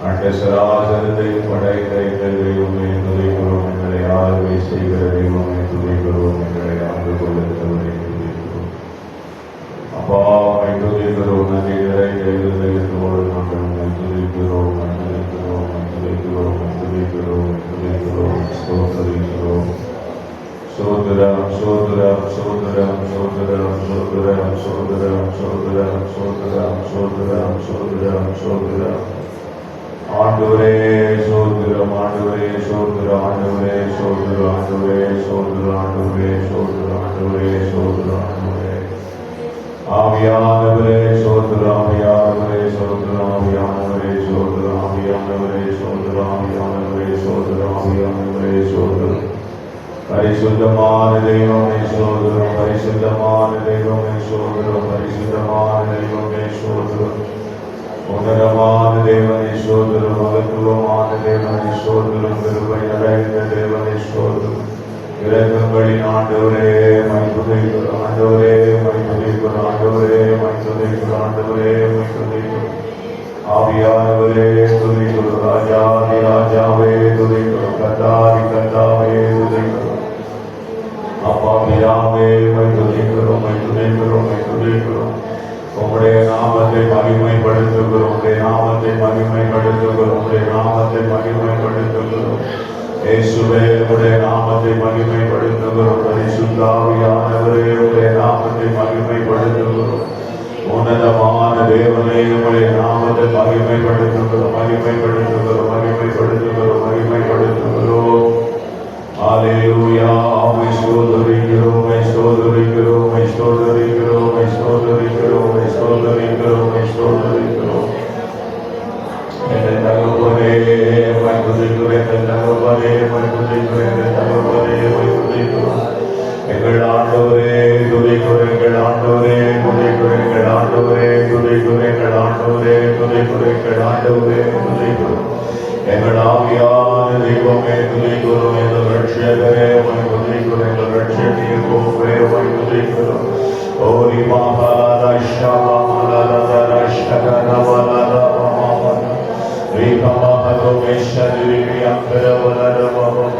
அண்ட சராசரத்தையும் படைத்த எங்கள் தெய்வமே துதிக்கிறோம். எங்களை ஆளுகை செய்கிற தெய்வமே துதிக்கிறோம். எங்களை ஆண்டு கொள்ளுகிறவரை துதிக்கிறோம். அப்பா உம்மை துதிக்கிறோம். நன்றி நிறைந்த இருதயத்தோடு நாங்கள் உம்மை துதிக்கிறோம், துதிக்கிறோம், துதிக்கிறோம், துதிக்கிறோம், துதிக்கிறோம், ஸ்தோத்திரிக்கிறோம். சோதரம் சோதரம் சோதரம் சோதரம் சோதரம் சோதரம் சோதரம் சோதரம் சோதரம் சோதரம் சோதரம். ஆண்டவரே சோதரம், ஆண்டவரே சோதரம், ஆண்டவரே சோதரம், ஆண்டவரே சோதரம், ஆண்டவரே சோதரம், ஆண்டவரே சோதரம், ஆண்டவரே ஆவியானவரே சோதரம், ஆவியானவரே சோதரம், ஆவியானவரே சோதரம், ஆவியானவரே சோதரம், ஆவியானவரே சோதரம், ஆவியானவரே சோதரம். பரிசுத்தமான தெய்வமே சோதரம், பரிசுத்தமான தெய்வமே சோதரம், பரிசுத்தமான தெய்வமே சோதரம். உன்னதமான தேவனை சோதரம், மகத்துவமான தேவனை சோதரம், கிருபை நிறைந்த தேவனை சோதரம். இரக்கங்களின் ஆண்டவரே மை துதிக்கிறோம், ஆண்டவரே மை துதிக்கிறோம், ஆண்டவரே மை துதிக்கிறோம், ஆண்டவரே மை துதிக்கிறோம். ஆவியானவரே துதிக்கிறோம், ராஜாதி ராஜாவே துதிக்கிறோம், கர்த்தாதி கர்த்தாவே துதிக்கிறோம். அப்பா பிதாவே மை துதிக்கிறோம், மை துதிக்கிறோம், மை துதிக்கிறோம். உம்முடைய நாமத்தை மகிமைப்படுத்துகிறோம், உம்முடைய நாமத்தை மகிமைப்படுத்துகிறோம், உம்முடைய நாமத்தை மகிமைப்படுத்துகிறோம். இயேசுவே உம்முடைய நாமத்தை மகிமைப்படுத்துகிறோம். பரிசுத்த ஆவியானவரே உம்முடைய நாமத்தை மகிமைப்படுத்துகிறோம். உன்னதமான தேவனே உம்முடைய நாமத்தை மகிமைப்படுத்துகிறோம், மகிமைப்படுத்துகிறோம், மகிமைப்படுத்துகிறோம், மகிமைப்படுத்துகிறோம். ஹல்லேலூயா. உம்மை ஸ்தோத்திரிக்கிறோம், உம்மை ஸ்தோத்திரிக்கிறோம், உம்மை ஸ்தோத்திரிக்கிறோம், உம்மை ஸ்தோத்திரிக்கிறோம், உம்மை ஸ்தோத்திரிக்கிறோம், உம்மை ஸ்தோத்திரிக்கிறோம். எங்கள் தகப்பனே உம்மை துதிக்கிறோம், எங்கள் தகப்பனே உம்மை துதிக்கிறோம், எங்கள் தகப்பனே உம்மை துதிக்கிறோம். எங்கள் ஆண்டவரே துதிக்கிறோம், எங்கள் ஆண்டவரே துதிக்கிறோம், எங்கள் ஆண்டவரே துதிக்கிறோம், எங்கள் ஆண்டவரே துதிக்கிறோம், எங்கள் ஆண்டவரே துதிக்கிறோம். எங்கள் ஆவியான தெய்வமே துதிக்கிறோம், எங்கள் ரட்சகரே உம்மை துதிக்கிறோம், எங்கள் ரட்சகரே உம்மை துதிக்கிறோம். ஓரி மகாலா ஷமா மலரதர ஷகரவலர மமம ரீகமஹரோ மேஷரிவி அம்பரவலர மமம.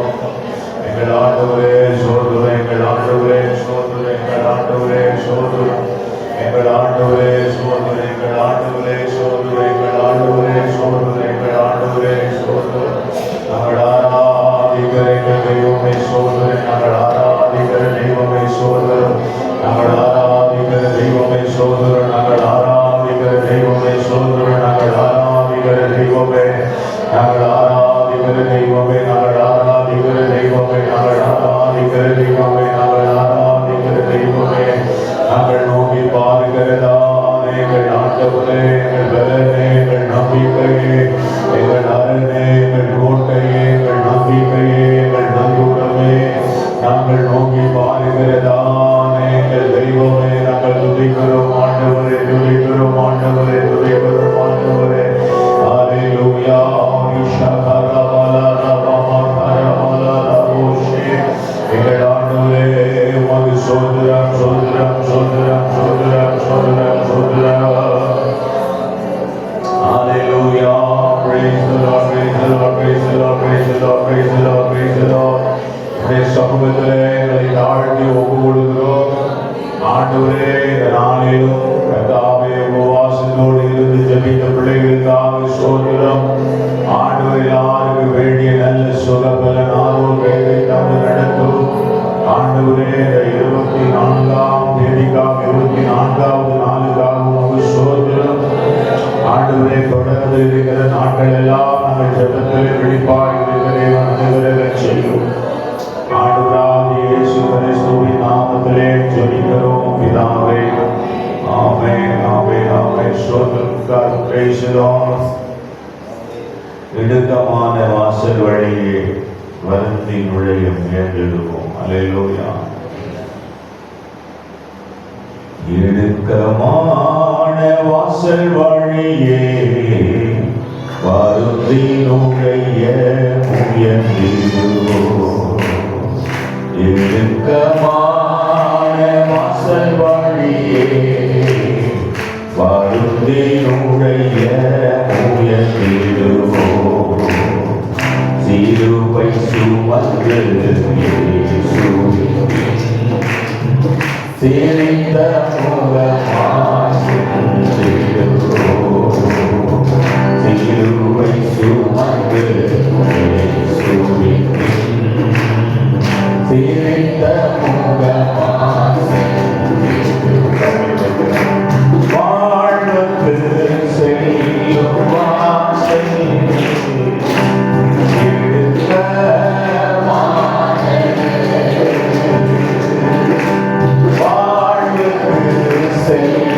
எங்கள் ஆண்டவரே சோதரம், எங்கள் ஆண்டவரே சோதரம், எங்கள் ஆண்டவரே சோதரம், எங்கள் ஆண்டவரே சோதரம், எங்கள் ஆண்டவரே சோதரம், எங்கள் ஆண்டவரே சோதரம், எங்கள் ஆண்டவரே சோதரம். நாங்கள் ஆராதிக்கிற எங்கள் தெய்வமே சோதரம், நாங்கள் ஆராதிக்கிற தெய்வமே சோதரம், நாங்கள் ஆராதிக்கிற தெய்வமே சோதரம், நாங்கள் ஆராதிக்கிற தெய்வமே சோதரம், நாங்கள் ஆராதிக்கிற தெய்வமே, நாங்கள் ஆராதிக்கிற தெய்வமே, நாங்கள் ஆராதிக்கிற தெய்வமே, நாங்கள் ஆராதிக்கிற தெய்வமே, நாங்கள் ஆராதிக்கிற தெய்வமே. நாங்கள் நோக்கி பார்க்கிறதா எங்கள் ஆண்டவரே, எங்கள் பலனே, எங்கள் நம்பிக்கையே, எங்கள் அரணே, எங்கள் கோட்டையே, எங்கள் நம்பிக்கையே, எங்கள் நங்கூரமே. நாங்கள் நோக்கி பார்க்கிறதா எங்கள் தெய்வமே. நாங்கள் துதிக்கிறோம் ஆண்டவரே, துதிக்கிறோம் ஆண்டவரே, துதிக்கிறோம் ஆண்டவரே. ஹல்லேலூயா. எங்கள் ஆண்டவரே உமக்கு சோதரம், சோதரம், சோதரம், சோதரம், சோதரம், சோதரம். Hallelujah. Praise the Lord, praise the Lord, praise the Lord, praise the Lord, praise the Lord, praise the Lord. இந்த சமூகத்திலே எங்களை தாழ்த்தி ஒப்பு கொடுக்கிறோம். ஆண்டவரே இந்த நாளிலும் கர்த்தாவே உபவாசத்தோடு இருந்து ஜெபித்த பிள்ளைகளுக்காக சோதரம். ஆண்டவர் யாருக்கு வேண்டிய நல்ல சுகபலன் ஆரோக்கியத்தை தந்து நடத்தும். ஆண்டவரே 24ஆம் தேதிக்காக 24வது நாளுக்காக உமக்கு சோதரம். ஆண்டவரே தொடர்ந்து இருக்கிற நாட்கள் எல்லாம் நாங்கள் ஜெபத்திலே வெளிப்பாய் இருக்கிற அனைவரை செய்யும். ஆண்டவராகிய இயேசு கிறிஸ்துவின் நாமத்திலே ஜெபிக்கிறோம் பிதாவே. ஆமென், ஆமென், ஆமென். ஸ்தோத்திரம். God praise the Lord. இடுக்கமான வாசல் வழியே வருந்தி நுழையும் ஏற்றிடுவோம். அல்லேலூயா. இடுக்கமான வாசல் வழியே வருந்தி நுழைய முயன்றிடுவோம். இடுக்கமான வாசல் வழியே வருந்தி நுழைய முயன்றிடுவோம். சுமந்து சிரித்த முகமாய் சிலுவை சுமந்து சிரித்த முகமாய் வாழ்வுக்கு செல்லும் வாசை வாழ்வுக்கு செல்லும்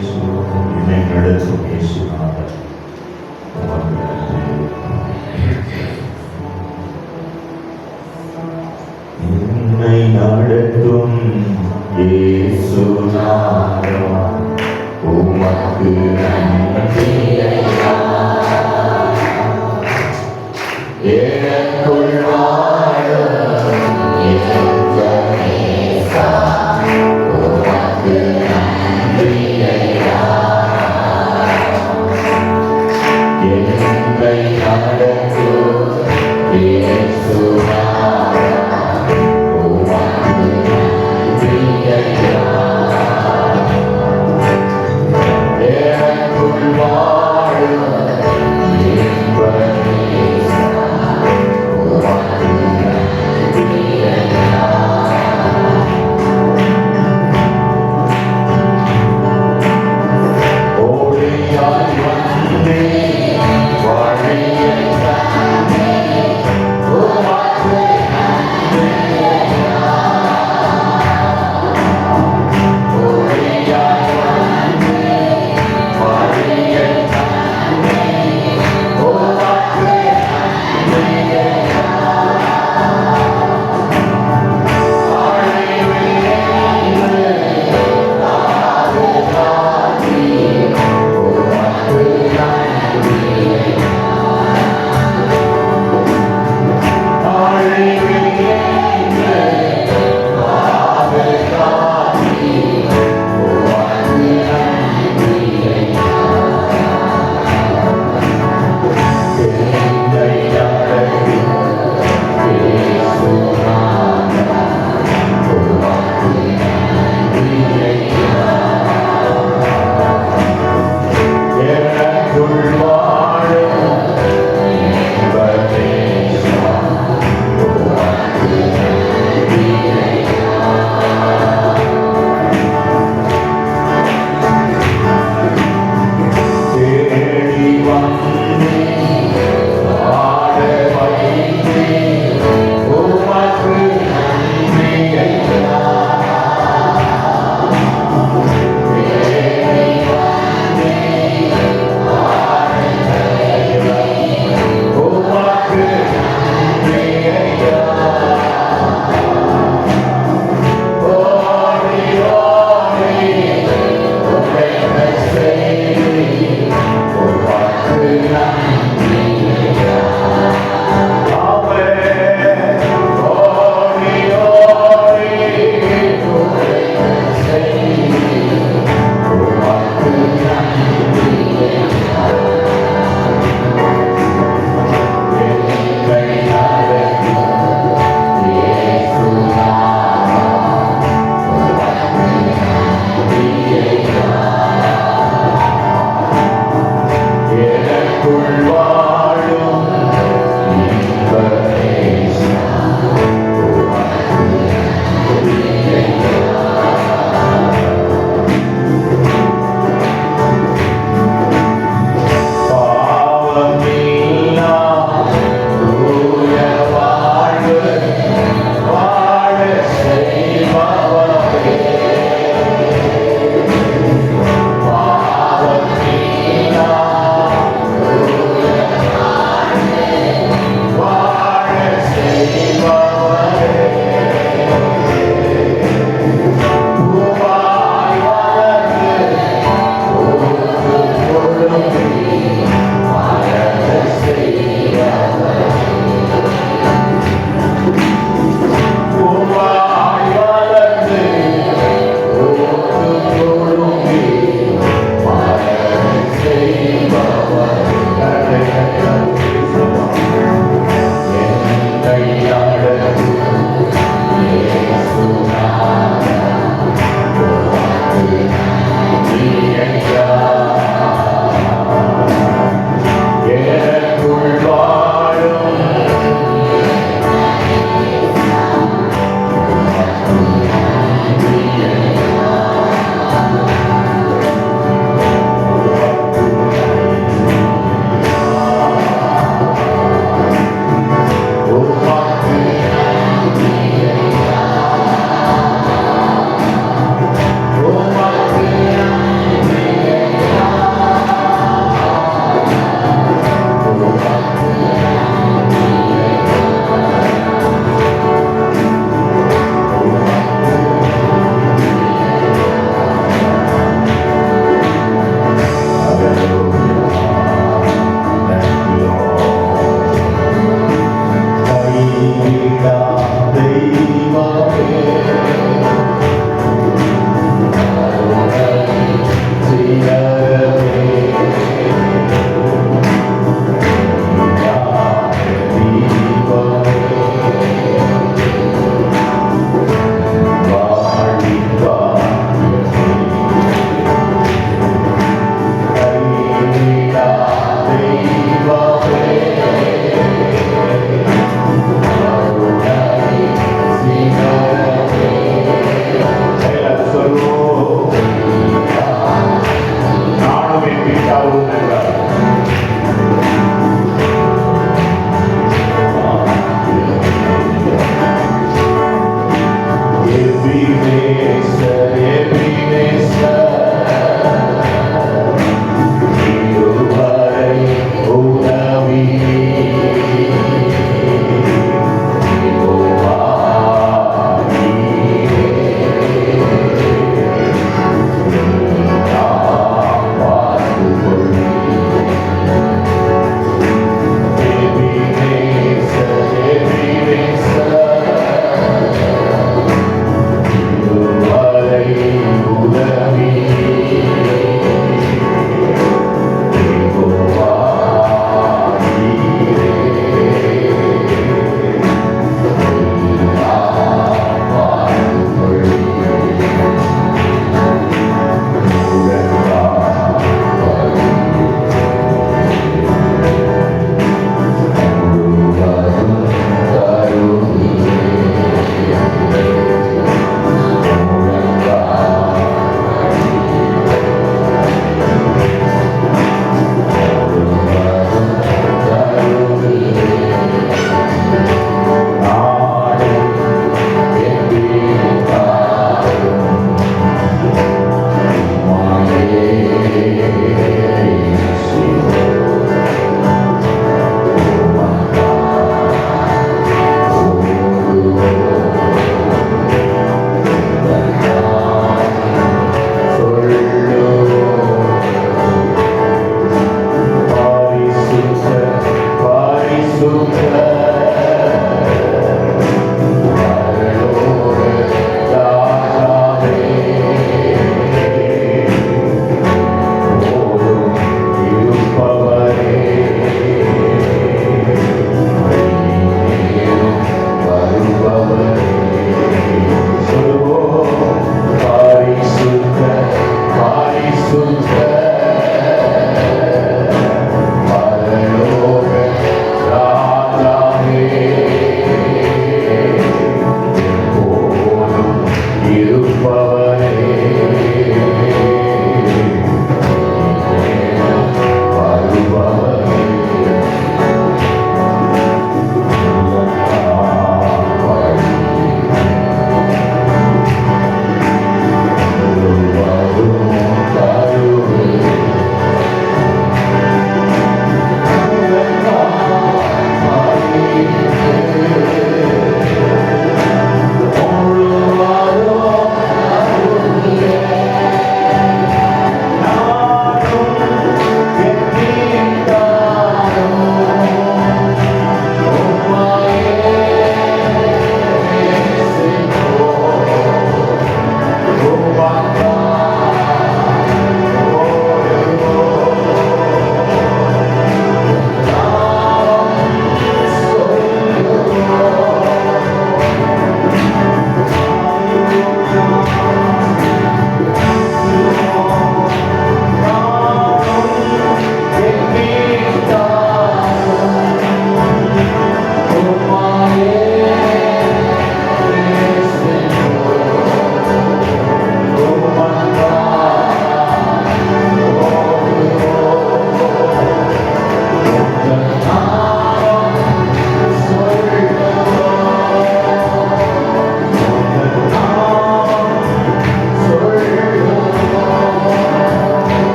என்னை நடத்தும் இயேசுநாதர் உமக்கு நன்றி. என்னை நடத்தும் இயேசுநாதர் உமக்கு நன்றி ஐயா. எனக்குள் வாழும் இயேசுநேசா, உமக்கு நன்றி ஐயா. என்னை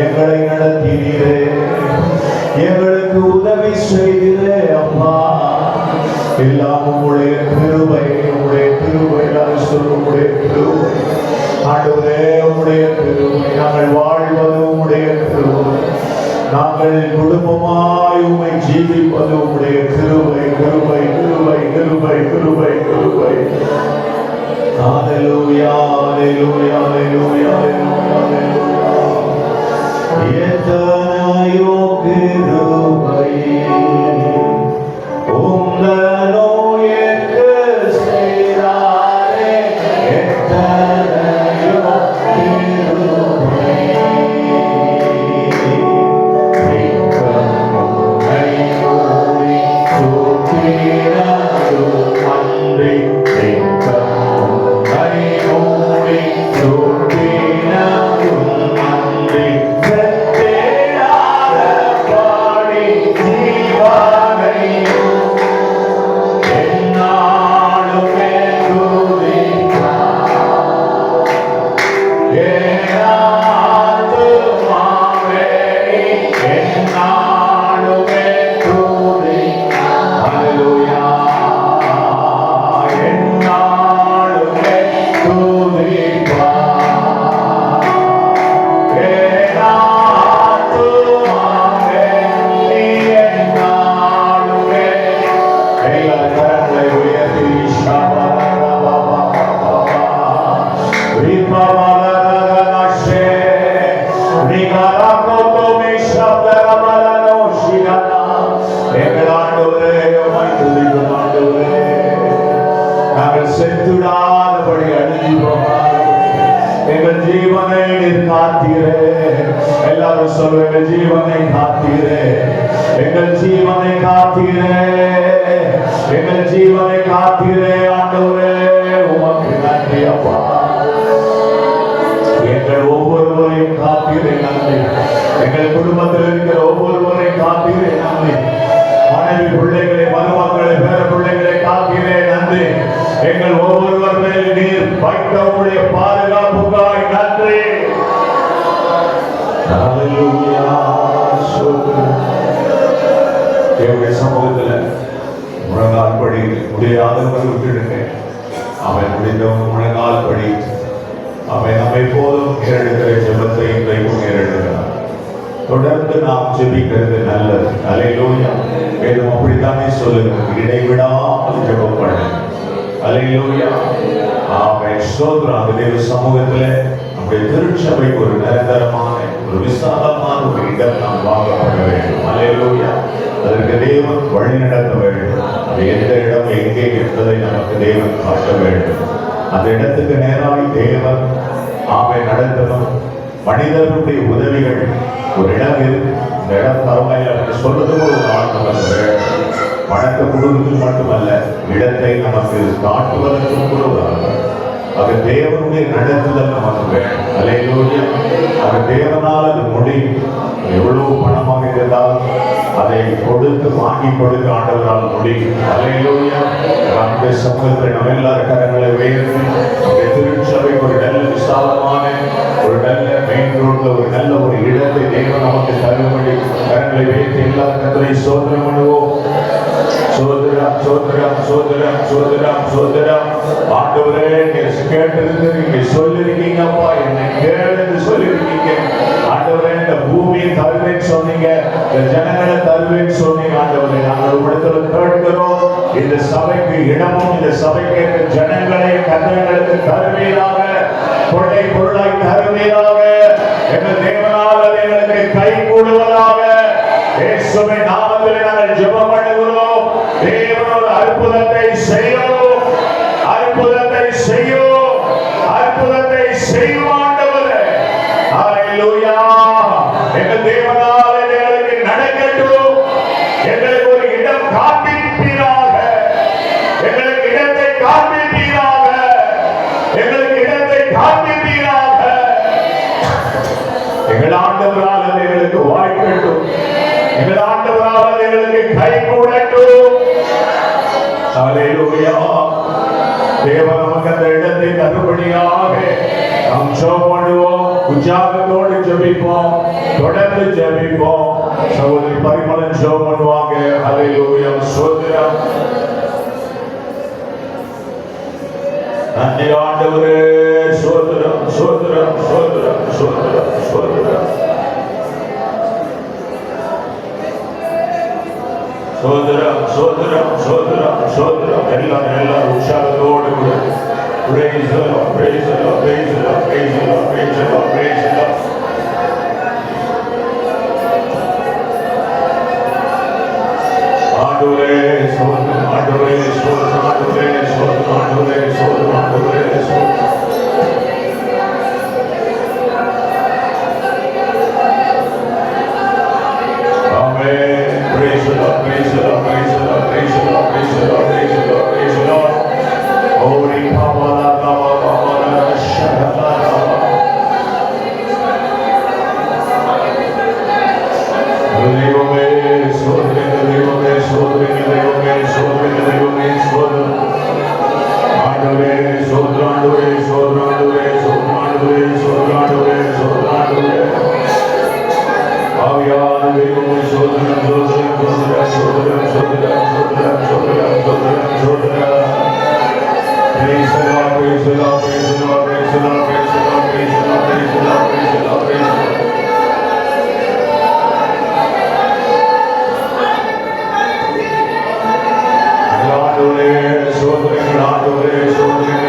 எங்களை நடத்தினீரே, எங்களுக்கு உதவி செய்தீரே அப்பா. எல்லாம் உம்முடைய கிருபை, உம்முடைய கிருபை. உம்முடைய கிருபை ஆண்டவரே, உம்முடைய கிருபை. நாங்கள் வாழ்வது உம்முடைய கிருபை, நாங்கள் குடும்பமாய் உம்மை ஜீவிப்பது உம்முடைய கிருபை, கிருபை, கிருபை, கிருபை, கிருபை, கிருபை. ஹல்லேலூயா, ஹல்லேலூயா, ஹல்லேலூயா, ஹல்லேலூயா. எத்தனையோ கிருபை உம்தனோ எனக்கு செய்தாரே, எத்தனையோ கிருபை. செத்துடாதபடி அழிஞ்சு எங்கள் ஜீவனை காத்தீரே. எல்லாரும் சொல்லுங்க, எங்கள் ஜீவனை காத்தீரே, எங்கள் ஜீவனை காத்தீரே, எங்கள் ஜீவனை காத்தீரே. ஆண்டவரே உமக்கு நன்றி அப்பா. எங்கள் ஒவ்வொருவரையும் காத்தீரே நன்றி. எங்கள் குடும்பத்தில் இருக்கிற ஒவ்வொருவரையும் காத்தீரே நன்றி. மனைவி பிள்ளைகளை, மருமக்களை, பேர பிள்ளைகளை காத்தீரே நன்றி. எங்கள் ஒவ்வொருவர் மேல் நீர் வைத்த உம்முடைய பாதுகாப்புக்காய் நன்றி. ஹல்லேலூயா. தேவனுடைய சமூகத்தில் முழங்கால் படி முடியாதவர்கள் விட்டுடுங்க. அவன் முடிந்தவங்க முழங்கால் படி அவன் நம்மை போதும் ஏறெடுக்கிற ஜெபத்தை இன்றைக்கும் ஏறெடுக்கிறார். தொடர்ந்து நாம் ஜெபிக்கிறது நல்லது. ஹல்லேலூயா. வேதம் அப்படித்தானே சொல்லுகிறது, இடைவிடாமல் ஜெபம் பண்ணு. ஹல்லேலூயா. ஆமென். ஸ்தோத்திரம். அந்த தேவ சமூகத்தில் நம்முடைய திருச்சபைக்கு ஒரு நிரந்தரமான, ஒரு விசாலமான ஒரு இடம் நாம் வாங்கப்பட வேண்டும். ஹல்லேலூயா. அதற்கு தேவன் வழி நடத்த வேண்டும். அது எந்த இடம், எங்கே என்பதை நமக்கு தேவன் காட்ட வேண்டும். அந்த இடத்துக்கு நேராக தேவன் நடத்தணும். மனிதர்களுடைய உதவிகள் ஒரு இடம் இருக்கு, இந்த இடம் பரவாயில்லை சொல்றதுக்கு ஒரு நாள் நமக்கு வேண்டும். பணத்தை கொடுப்பது மட்டுமல்ல, இடத்தை நமக்கு காட்டுவதற்கும் கூட அது தேவனுடைய நடத்துதல் நமக்கு வேண்டும். ஹல்லேலூயா. அது தேவனால் அது முடியும். எவ்வளவு பணமாக இருந்தால் அதை கொடுத்து வாங்கி கொடுக்க ஆண்டவரால் முடியும். ஹல்லேலூயா. நம்முடைய சமூகத்தில் நம்ம எல்லாரும் கரங்களை உயர்த்தி நம்முடைய திருச்சபைக்கு ஒரு நல்ல விசாலமான, ஒரு நல்ல மெயின் ரோட்ல ஒரு நல்ல ஒரு இடத்தை தேவன் நமக்கு தரும்படி கரங்களை உயர்த்தி எல்லாரும் கர்த்தரை ஸ்தோத்திரம் பண்ணுவோம். சோதரம் சோதரம் சோதரம் சோதரம் சோதரம். ஆண்டவரே, கேட்டிருந்து நீங்க சொல்லிருக்கீங்கப்பா, என்னை கேளுன்னு சொல்லிருக்கீங்க. ஆண்டவரே, இந்த பூமியை தருவேன்னு சொன்னீங்க, இந்த ஜனங்களை தருவேன்னு சொன்னீங்க. ஆண்டவரே, நாங்கள் உடத்துல கேட்கிறோம், இந்த சபைக்கு இடமும் இந்த சபைக்கு ஜனங்களை கர்த்தர்களுக்கு தருவீராக, கொள்ளை பொருளாய் தருவீராக. எங்கள் தேவனால் அது எங்களுக்கு கை கூடுவதாக. இயேசுவின் நாமத்தில் நாங்கள் ஜெபம் பண்ணுகிறோம். தேவன் ஒரு அற்புதத்தை செய்யும், அற்புதத்தை செய்யும், அற்புதத்தை செய்யும் ஆண்டவரே. ஹல்லேலூயா. எங்கள் தேவனால் எங்களுக்கு நடக்கட்டும். எங்களுக்கு ஒரு இடம் காண்பிப்பீராக, எங்களுக்கு இடத்தை காண்பிப்பீராக, எங்களுக்கு இடத்தை காண்பிப்பீராக. எங்கள் ஆண்டவரால் எங்களுக்கு வாய்க்கட்டும், எங்கள் ஆண்டவரால் எங்களுக்கு கை கூடட்டும். ஹல்லேலூயா. தேவன் நமக்கு அந்த இடத்தை தரும்படியாக நாம் ஜெபம் பண்ணுவோம். உற்சாகத்தோடு ஜெபிப்போம், தொடர்ந்து ஜெபிப்போம். சகோதரி பரிமளன் ஜெபம் பண்ணுவாங்க. ஹல்லேலூயா, ஸ்தோத்திரம். நன்றி ஆண்டவரே, ஸ்தோத்திரம், ஸ்தோத்திரம், ஸ்தோத்திரம், ஸ்தோத்திரம், ஸ்தோத்திரம். சோதரம் சோதரம் சோதரம் சோதரம் எல்லாரும் உற்சாகத்தோடு கூட praise the Lord, praise the Lord, praise the Lord, praise the Lord, praise the Lord, praise the Lord. ஆண்டவரே சோதரம், ஆண்டவரே சோதரம், ஆண்டவரே சோதரம், ஆண்டவரே சோதரம், ஆண்டவரே சோதரம். Praise the Lord, praise the Lord, praise the Lord, praise the Lord, praise the Lord, praise the Lord, praise the Lord. Holy Pamala, Pamala, Shadala. Devame, Sodre, Devame, Sodre, Devame, Sodre, Devame, Sodre. Andore, Sodra, Andore, Sodra, Andore, Sodra, Andore, Sodra, Andore, Sodra, Andore. Aviyad, Devame, Sodra, Sodra. Praise the Lord, praise the Lord, praise the Lord, praise the Lord, praise the Lord, praise the Lord, praise the Lord, praise the Lord, praise the Lord.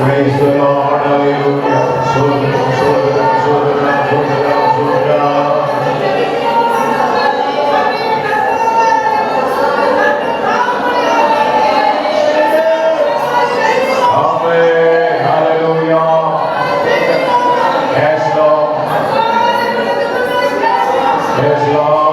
Praise the Lord, hallelujah. Sodra, Sodra, Sodra, Sodra, Sodra. Amen, hallelujah. Yes, Lord. Yes, Lord.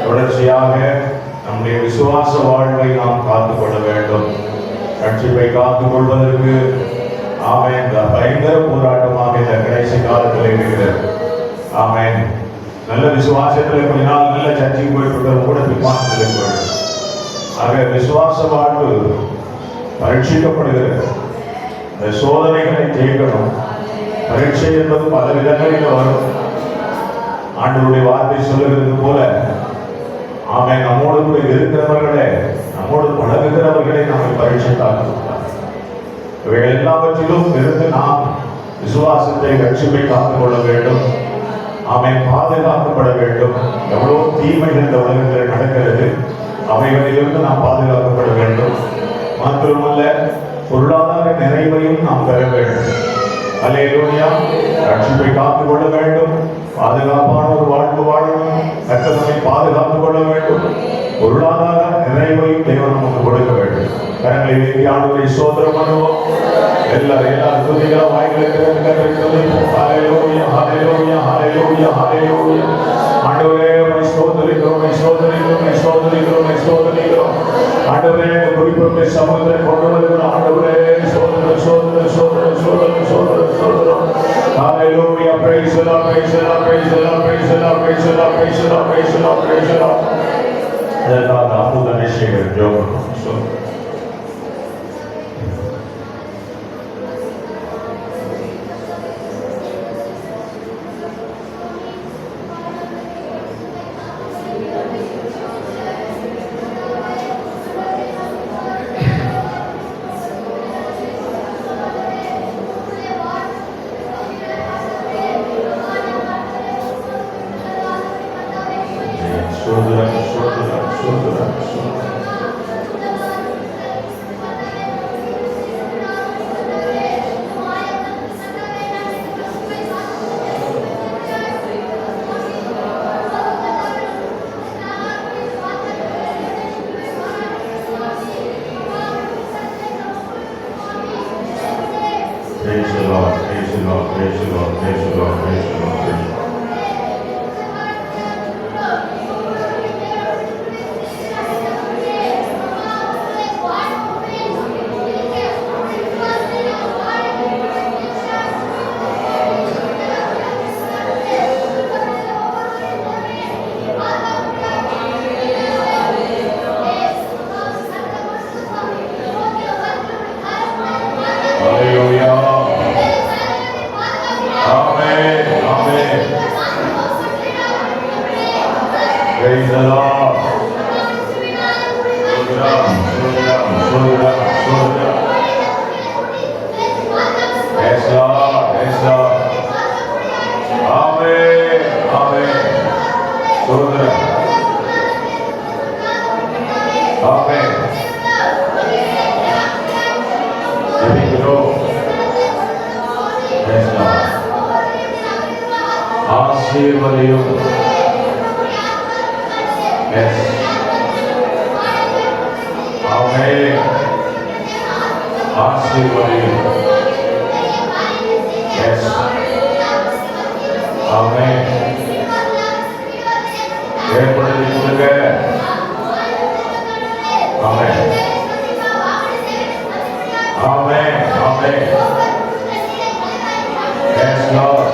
தொடர்ச்சியாக நம்முடைய விசுவாச வாழ்வை நாம் காத்துக்கொள்ள வேண்டும். ரட்சிப்பை காத்துக்கொள்வதற்கு ஆமென் பயங்கர போராட்டமாக இந்த கடைசி காலத்தில் இருக்கிறது. ஆமென். நல்ல விசுவாசத்தில் கொஞ்ச நாள் நல்ல சர்ச்சைக்கு போயிட்டு கூட பின்மாற்றத்தில் இருக்கிறது. ஆக விசுவாச வாழ்வு பரீட்சிக்கப்படுகிறது. இந்த சோதனைகளை ஜெயிக்கணும். பரீட்சை என்பது பல விதங்களில் வரும். ஆண்டவருடைய வார்த்தை சொல்லுகிறது போல ஆமென் நம்மோடு கூட இருக்கிறவர்களே, நம்மோடு பழகுகிறவர்களை நாம் பரீட்சைக்காக இவைகள் எல்லாவற்றிலும் இருந்து நாம் விசுவாசத்தை ரட்சிப்பை காத்துக் கொள்ள வேண்டும். ஆமென் பாதுகாக்கப்பட வேண்டும். எவ்வளவு தீமைகள் இந்த உலகத்தில் நடக்கிறது, அவைகளிலிருந்து நாம் பாதுகாக்கப்பட வேண்டும். மாத்திரமல்ல பொருளாதார நிறைவையும் நாம் பெற வேண்டும். அல்லேலூயா. ரட்சிப்பை காத்துக் கொள்ள வேண்டும். பாதுகாப்பான ஒரு வாழ்வு வாழணும். கர்த்தர் நம்மை பாதுகாத்துக் கொள்ள வேண்டும். பொருளாதார நிறைவையும் தேவன் நமக்கு கொடுக்க வேண்டும். கரங்களை உயர்த்தி ஆண்டவரை ஸ்தோத்திரம் பண்ணுவோம். எல்லாரும் துதிகளை வாய்களை திறந்து சொல்லுவோம். ஹல்லேலூயா, ஹல்லேலூயா, ஹல்லேலூயா, ஹல்லேலூயா. ஆண்டவரே உம்மை ஸ்தோத்திரிக்கிறோம், உம்மை ஸ்தோத்திரிக்கிறோம், உம்மை ஸ்தோத்திரிக்கிறோம், உம்மை ஸ்தோத்திரிக்கிறோம். ஆண்டவரே குறிப்பிட்ட சமூகத்தை கொண்டு வருகிற ஆண்டவரே ஸ்தோத்திரம், ஸ்தோத்திரம், ஸ்தோத்திரம், ஸ்தோத்திரம், ஸ்தோத்திரம், ஸ்தோத்திரம். ஹல்லேலூயா. praise the Lord, praise the Lord, praise the Lord, praise the Lord, praise the Lord, praise the Lord, praise the Lord, praise the Lord. அதற்காக அமுத அபிஷேகம் ஜெபம். Praise the Lord, praise the Lord, praise the Lord, praise the Lord, praise the Lord, praise the Lord. Praise the Lord. Yes, Lord. Yes, Lord. Amen. Amen. Amen. Yes, Lord. ஆசீர்வதியும். Yes. Amen. ஆசீர்வதியும். Yes. Amen. ஏற்படுத்தி கொடுங்க. Amen. Amen. Amen. Yes, Lord.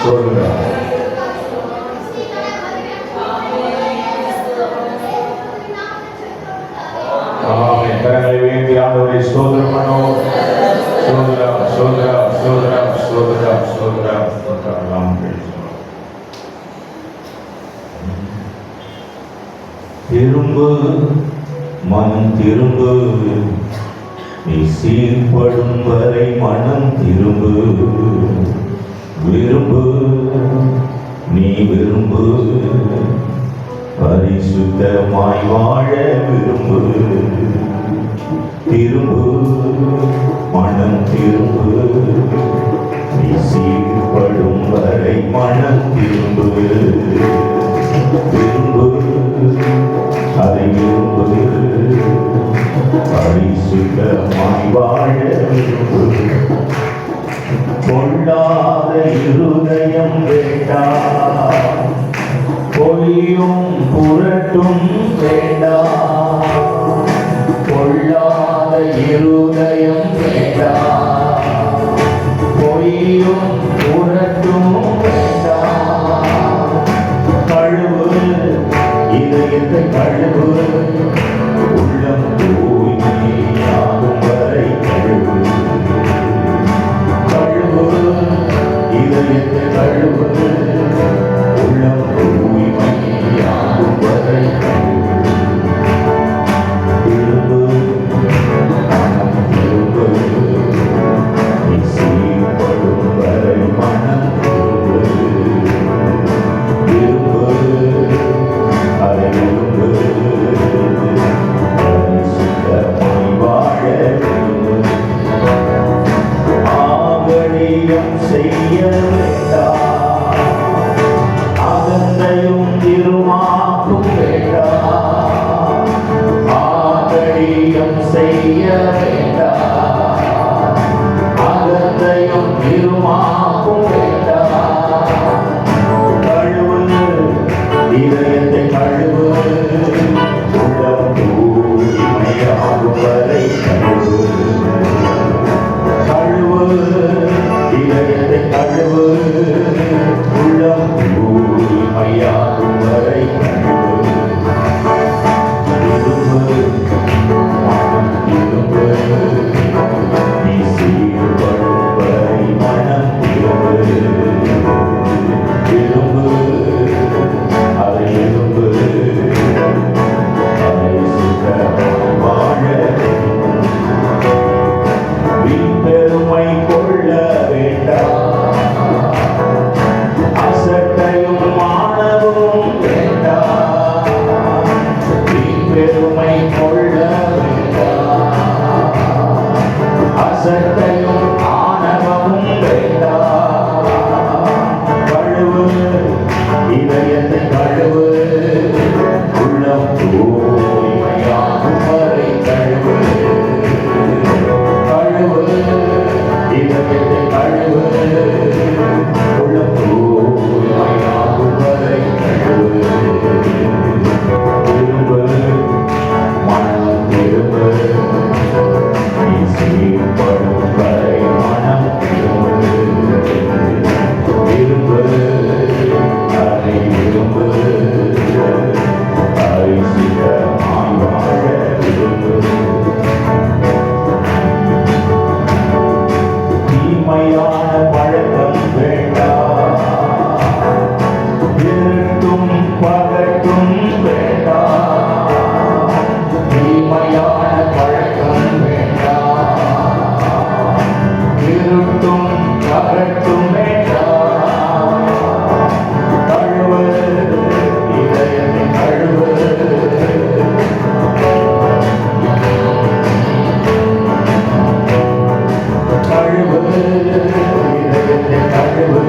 சொல்லுங்க. கரங்களை உயர்த்தி ஆண்டவரை ஸ்தோத்திரம் பண்ணுவோம். ஸ்தோத்திரம், ஸ்தோத்திரம், ஸ்தோத்திரம், ஸ்தோத்திரம், ஸ்தோத்திரம், ஸ்தோத்திரம். திரும்பு மனம் திரும்பு, நீ சீர்படும் வரை மனம் திரும்பு. விரும்பு, நீ விரும்பு, பரிசுத்தமாய் வாழ விரும்பு. திரும்பு மனம் திரும்பு, நீ சீர்படும் வரை மனம் திரும்பு. திரும்பு, அதை விரும்பு, பரிசுத்தமாய் வாழ விரும்பு. கொள்ளாத இருதயம் வேண்டாம், பொய்யும் புரட்டும் வேண்டாம். கொள்ளாத இருதயம் வேண்டாம், பொய்யும் புரட்டும் வேண்டாம். கழுவு இதயத்தை கழுவு, உள்ளம் தூய்மையாகும் வரை கழுவு. செய்ய வேண்டாம், அகந்தையும் திருமாக்கும் வேண்டாம், ஆகடியம் செய்ய வேண்டாம், அகந்தையும் திருமாக்கும் வேண்டாம். கழுவு இதயத்தை கழுவு, உள்ளம் தூய்மையாகும் வரை கழுவு, கழுவு இதயத்தை கழுவு, உள்ளம் தூய்மையாகும் வரை கழுவு. இரும்பு மனம் இரும்பு, நீ சீர்படும் வரை மனம் இரும்பு, இரும்பு அதை இரும்பு, அதை சுத்தமாய் வாழ பெருமை கொள்ள வேண்டாம், அசட்டையும் மானமும் வேண்டாம், பெருமை கொள்ள வேண்டாம், அசட்டையும் ஆணவமும் வேண்டாம். கழுவு இதயத்தை கழுவு, உள்ளம் தூய்மையாகும் வரை கழுவு, கழுவு இதயத்தை கழுவு, உள்ளம் தூய்மையாகும் வரை கழுவு. திரும்பு மனம் திரும்பு, நீ சீர்படும் வரை மனம் திரும்பு, திரும்பு அதை விரும்பு, பரிசுத்தமாய் வாழ விரும்பு. தீமையான பழக்கம் வேண்டாம், இருட்டும் பகட்டும் வேண்டாம், தீமையான பழக்கம் வேண்டாம், இருட்டும் பகட்டும் வேண்டாம். கழுவு இதயத்தை கழுவு, கழுவு இதயத்தை கழுவு,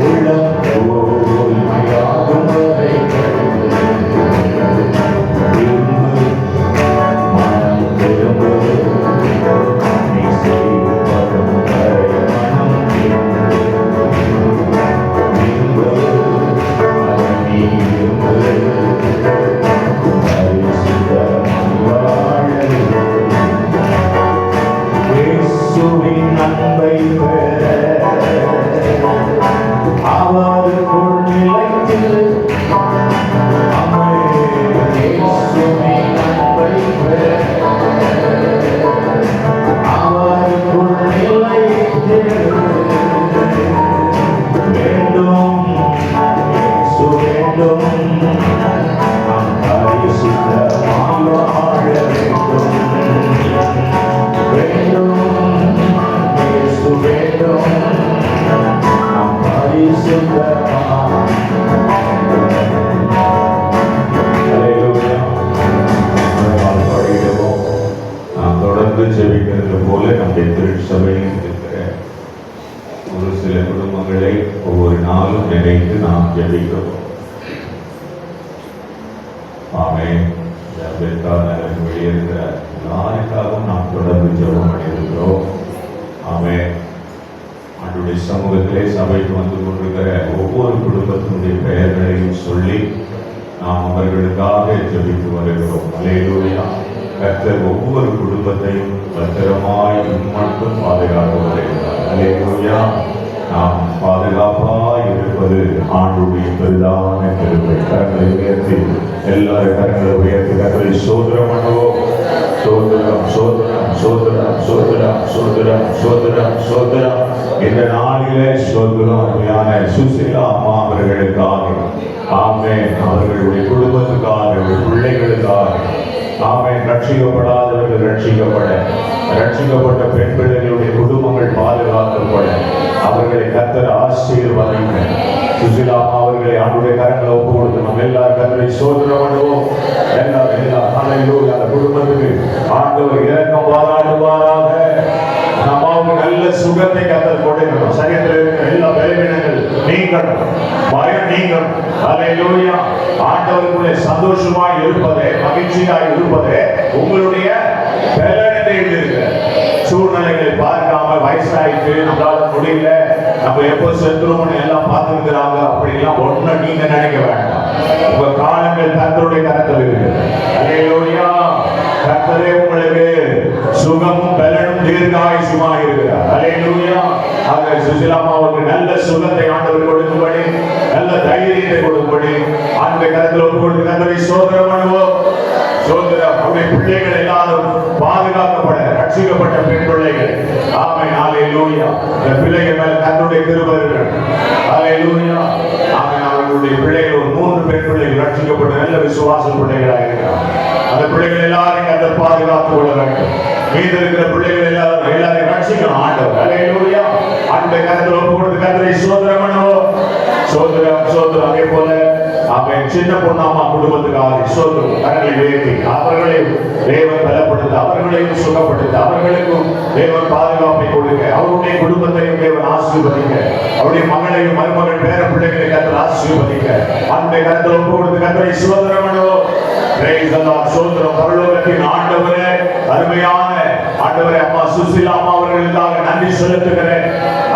உள்ளம் தூய்மையாகும் வரை கழுவு. திரும்பு மனம் திரும்பு, நீ செய்வதும் வரை மனம் திரும்பு, திரும்பு அதை நீ விரும்பு, பரிசுத்தமாய் வாழ விரும்பு. இயேசுவின் அன்பை பெற அவருக்குள் நிலைத்து, இயேசுவின் அன்பை பெற அவருக்குள் நிலைத்து வேண்டும், இயேசு வேண்டும், நாம் பரிசுத்தமாய் வாழ வேண்டும், வேண்டும் இயேசு வேண்டும், நாம் பரிசுத்தமாய். அல்லேலூயா. பாடிடுவோம். நாம் தொடர்ந்து ஜெபிக்கிறது போல நம்முடைய திருச்சபையில் இருக்கிற ஒரு சில குடும்பங்களை ஒவ்வொரு நாளும் நினைத்து நாம் ஜெபிக்கிறோம். ஆமென். வெளியிருக்கிற எல்லாருக்காகவும் நாம் தொடர்ந்து ஜெபம் பண்ணியிருக்கிறோம். ஆமென். ஆண்டவருடைய சமூகத்திலே சபைக்கு வந்து கொண்டிருக்கிற ஒவ்வொரு குடும்பத்தினுடைய பெயர்களையும் சொல்லி நாம் அவர்களுக்காக ஜெபித்து வருகிறோம். அல்லேலூயா. கர்த்தர் ஒவ்வொரு குடும்பத்தையும் பத்திரமாய் மட்டும் பாதுகாத்து வருகிறார். அல்லேலூயா. நாம் பாதுகாப்பாய் இருப்பது ஆண்டுடைய பெரிதான பெருமை. கரங்களை உயர்த்தி எல்லாரும் கரங்களை உயர்த்தி கரங்களை சோதரம் பண்ணுவோம். சோதரம் சோதரம் சோதரம் சோதரம் சோதரம் சோதரம் சோதரம். இந்த நாளிலே சோதரம் அருமையான சுசிலா அம்மா அவர்களுக்காக, ஆமென், அவர்களுடைய குடும்பத்துக்காக, பிள்ளைகளுக்காக, ஆமென், ரட்சிக்கப்படாதவர்கள் ரட்சிக்கப்பட, ரட்சிக்கப்பட்ட பெண் பிள்ளைகளுடைய குடும்பங்கள் பாதுகாக்கப்பட, அவர்களை கர்த்தர் ஆசீர்வதிக்க, சுசிலா அம்மா அவர்களை ஆண்டுடைய கரங்களை ஒப்பு கொடுத்து நம்ம எல்லாரும் கர்த்தரை சோதனம் பண்ணுவோம். எல்லாம் அல்லேலூயா. அந்த குடும்பத்துக்கு ஆண்டவர் இரக்கம் பாராட்டுவாராக. அம்மாவுக்கு நல்ல சுகத்தை கர்த்தர் கொடுக்கணும். சரீரத்தில் இருக்கிற எல்லா பலவீனங்கள் நீங்கணும், பயம் நீங்கணும். அல்லேலூயா. ஆண்டவருக்குள்ளே சந்தோஷமாய் இருப்பதே, மகிழ்ச்சியாய் இருப்பதே உங்களுடைய பலனை எழுதியிருக்கிறார். சூழ்நிலைகளை பார்க்காம வயசாயிட்டு நம்மளால முடியல, நம்ம எப்போ செத்துருவோம்னு எல்லாம் பார்த்துருக்கிறாங்க, அப்படிலாம் ஒண்ணு நீங்க நினைக்க வேண்டாம். உங்க காலங்கள் கர்த்தருடைய கரத்தில் இருக்கு. அல்லேலூயா. கர்த்தரே உங்களுக்கு சுகமும் பலனும் தீர்காயுசுமா இருக்கிறார். அல்லேலூயா. ஆக சுசிலாமா அவருக்கு நல்ல சுகத்தை ஆண்டவர் கொடுக்கும்படி, நல்ல தைரியத்தை கொடுக்கும்படி ஆண்டவருடைய கரத்தில் ஒப்பு கொடுத்து கர்த்தரை சோதனம் பண்ணுவோம். சோதரம். அவருடைய பிள்ளைகள் எல்லாரும் பாதுகாக்கப்பட, ரட்சிக்கப்பட்ட பெண் பிள்ளைகள். ஆமென். அல்லேலூயா. இந்த பிள்ளைகள் மேல கர்த்தருடைய கிருபை இருக்கட்டும். அல்லேலூயா. ஆமென். அவர்களுடைய பிள்ளைகள் ஒரு 3 பெண் பிள்ளைகள் ரட்சிக்கப்பட்ட நல்ல விசுவாச பிள்ளைகளாக இருக்கிறார். அந்த பிள்ளைகள் எல்லாரையும் கர்த்தர் பாதுகாத்துக் கொள்ள வேண்டும். மீது இருக்கிற பிள்ளைகள் எல்லாரையும் ரட்சிக்கணும் ஆண்டவர். அல்லேலூயா. ஆண்டவருடைய கரத்தில் ஒப்பு கொடுத்து கர்த்தரை சோதனம் பண்ணுவோம். சோதரம் சோதரம். அதே போல அவன் சின்ன பொண்ணாமா குடும்பத்துக்காக சோதரம் கரங்களை உயர்த்தி அவர்களையும் தேவன் பலப்படுத்த, அவர்களையும் சுகப்படுத்த, அவர்களுக்கும் தேவன் பாதுகாப்பை கொடுக்க, அவருடைய குடும்பத்தையும் தேவன் ஆசீர்வதிக்க, அவருடைய மகளையும் மருமகள் பேர பிள்ளைகளை கர்த்தர் ஆசீர்வதிக்க அந்த கர்த்தர் ஒப்பு கொடுத்து கர்த்தரை சோதனம் பண்ணுவோம். சோதரம். பரலோகத்தின் ஆண்டவரே, அருமையான ஆண்டவரே, அம்மா சுசிலா அம்மா அவர்களுக்காக நன்றி செலுத்துகிறேன்.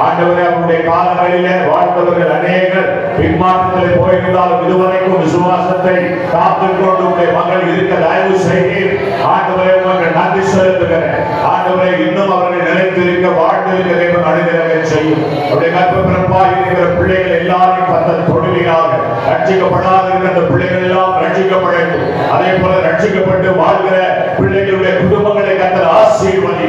ஆண்டவரே, அவருடைய காலங்களிலே வாழ்ந்தவர்கள் அநேகர் பின்மாற்றத்தில் போயிருந்தாலும் இதுவரைக்கும் விசுவாசத்தை காத்துக் கொண்டு உடைய மகள் இருக்க தயவு செய்தீர். ஆண்டவரே, உங்களுக்கு நன்றி செலுத்துகிறேன். ஆண்டவரே, இன்னும் அவர்கள் நிலைத்திருக்க வாழ்ந்திருக்க தேவன் அனுகிரக செய்யும். அவருடைய கர்ப்பப்பிறப்பாக இருக்கிற பிள்ளைகள் எல்லாரையும் தங்கள் தொழிலாக ரட்சிக்கப்படாத இருக்கிற பிள்ளைகள் எல்லாம் ரட்சிக்கப்படட்டும். அதே போல ரட்சிக்கப்பட்டு வாழ்கிற பிள்ளைகளுடைய குடும்பங்களை கர்த்தர் ஆசீர்வதி.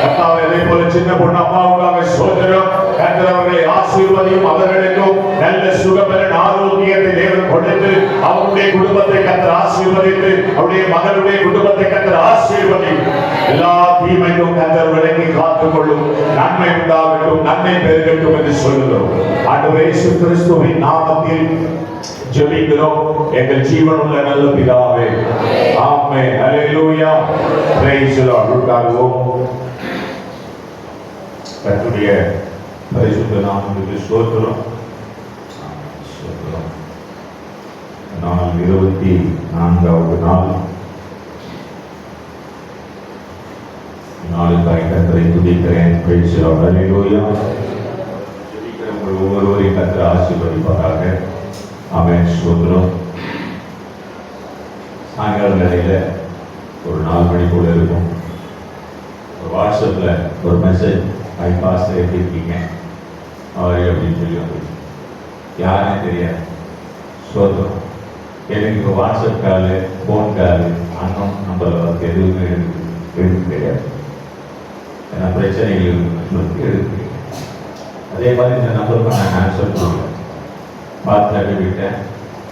கர்த்தாவே, அதே போல சின்ன பொண்ணு அம்மாவுக்காக சோதரம் கர்த்தர் அவர்களை ஆசீர்வதியும். அவர்களுக்கும் நல்ல சுகபலன் ஆரோக்கியத்தை தேவன் கொடுத்து அவருடைய குடும்பத்தை கர்த்தர் ஆசீர்வதித்து அவருடைய மகளுடைய குடும்பத்தை கர்த்தர் ஆசீர்வதி. எல்லா தீமைக்கும் கர்த்தர் விலக்கி காத்துக் கொள்ளும். நன்மை உண்டாகட்டும், நன்மை பெருகட்டும் என்று சொல்லுகிறோம். ஆண்டவரே இயேசு கிறிஸ்துவின் நாமத்தில் ஜெபிக்கிறோம் எங்கள் ஜீவனுள்ள நல்ல பிதாவே. ஆமென். அல்லேலூயா. Praise the lord. உட்காருவோம். கர்த்தருடைய பரிசுத்த நாமத்துக்கு ஸ்தோத்திரம். நாள் 24வது நாள். நாளுக்காய் கர்த்தரை துதிக்கிறேன். Praise the lord. அல்லேலூயா. ஜெபிக்கிற உங்கள் ஒவ்வொருவரையும் கர்த்தர் ஆசீர்வதிப்பாராக. ஆமென். ஸ்தோத்திரம். சாயங்கால வேளையில ஒரு 4 மணி கூட இருக்கும். ஒரு வாட்ஸ்அப்ல ஒரு மெசேஜ், ஐ பாஸ்டர் எப்படி இருக்கீங்க அப்படின்னு சொல்லி வந்துச்சு. யாருன்னே தெரியாது. ஸ்தோத்திரம். எனக்கு இப்போ வாட்ஸ்அப் காலு, ஃபோன் காலு, அண்ணன் நம்பர் வந்து எதுவுமே எடுக்க தெரியாது. ஏன்னா பிரச்சனைகள் எடுக்க. அதே மாதிரி இந்த நம்பருக்கு நான் ஆன்சர் பண்ணுவேன். பார்த்து விட்டேன்.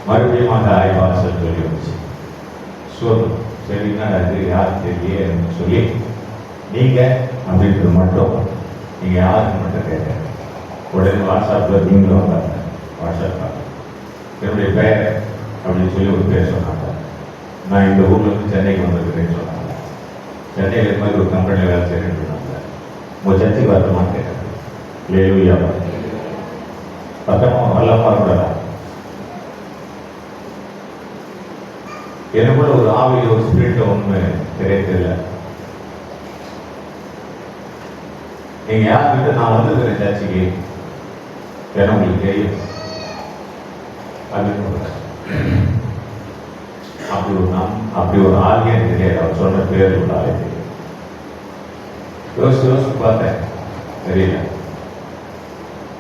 மறுபடியும் அந்த வாட்ஸ்அப் சொல்லி வந்துச்சு. ஸ்தோத்திரம். சரின்னா அது யார் தெரியல சொல்லி நீங்கள் அப்படின்றது மட்டும் நீங்கள் யாருக்கு மட்டும் கேட்க. உடனே வாட்ஸ்அப்பில் நீங்களும் வந்தாங்க. வாட்ஸ்அப் என்னுடைய பெயர் அப்படின்னு சொல்லி ஒரு பேர் சொன்னாங்க. நான் இந்த ஊர்லேருந்து சென்னைக்கு வந்திருக்கிறேன்னு சொன்னாங்க. சென்னையில் இது மாதிரி ஒரு கம்பெனியில் வேலை செய்யணும்னு சொன்னாங்க. உங்கள் சர்ச்சைக்கு வரமான்னு கேட்டாங்க. அல்லேலூயா. பக்கமாக வல்லமாக இருக்கா. எனக்குள்ள ஒரு ஆவியில் ஒரு ஸ்பிரிட் ஒன்று தெரியல. நீங்க யார்கிட்ட நான் வந்திருக்கிறேன் சர்ச்சைக்கு ஏன்னா உங்களுக்கு தெரியும் அப்படின்னு அப்படி ஒரு ஆளியே தெரியாது. அவர் சொன்ன பேர் உள்ள ஆளே தெரியும். யோசிச்சு பார்த்தேன். தெரியல.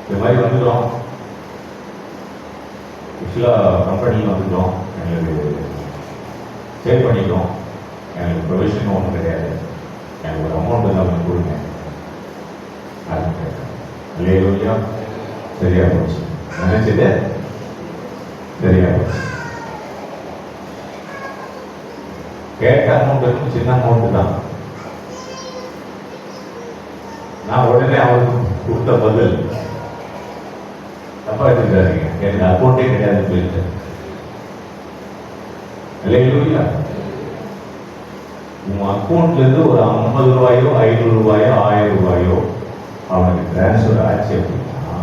இந்த மாதிரி வந்துட்டோம். ஆக்சுவலாக கம்பெனியில் வந்துட்டோம். எங்களுக்கு சேவ் பண்ணிட்டோம். எனக்கு ப்ரொவிஷன் ஒன்றும் கிடையாது. எனக்கு ஒரு அமௌண்ட் தான் கொடுங்க. அல்லேலூயா. சரியா போச்சு. நினைச்சது சரியா போச்சு. கேட்ட அமௌண்ட் சின்ன அமௌண்ட் தான். நான் உடனே அவருக்கு கொடுத்த பதில் தப்பா எடுத்துக்காதீங்க. எனக்கு அக்கௌண்டே கிடையாதுன்னு சொல்லிட்டேன். அல்லேலூயா. உன் அக்கௌண்ட்ல இருந்து ஒரு 50 ரூபாயோ 500 ரூபாயோ 1000 ரூபாயோ அவனுக்கு டிரான்ஸ்ஃபர் ஆச்சு மனசு எப்படின்னா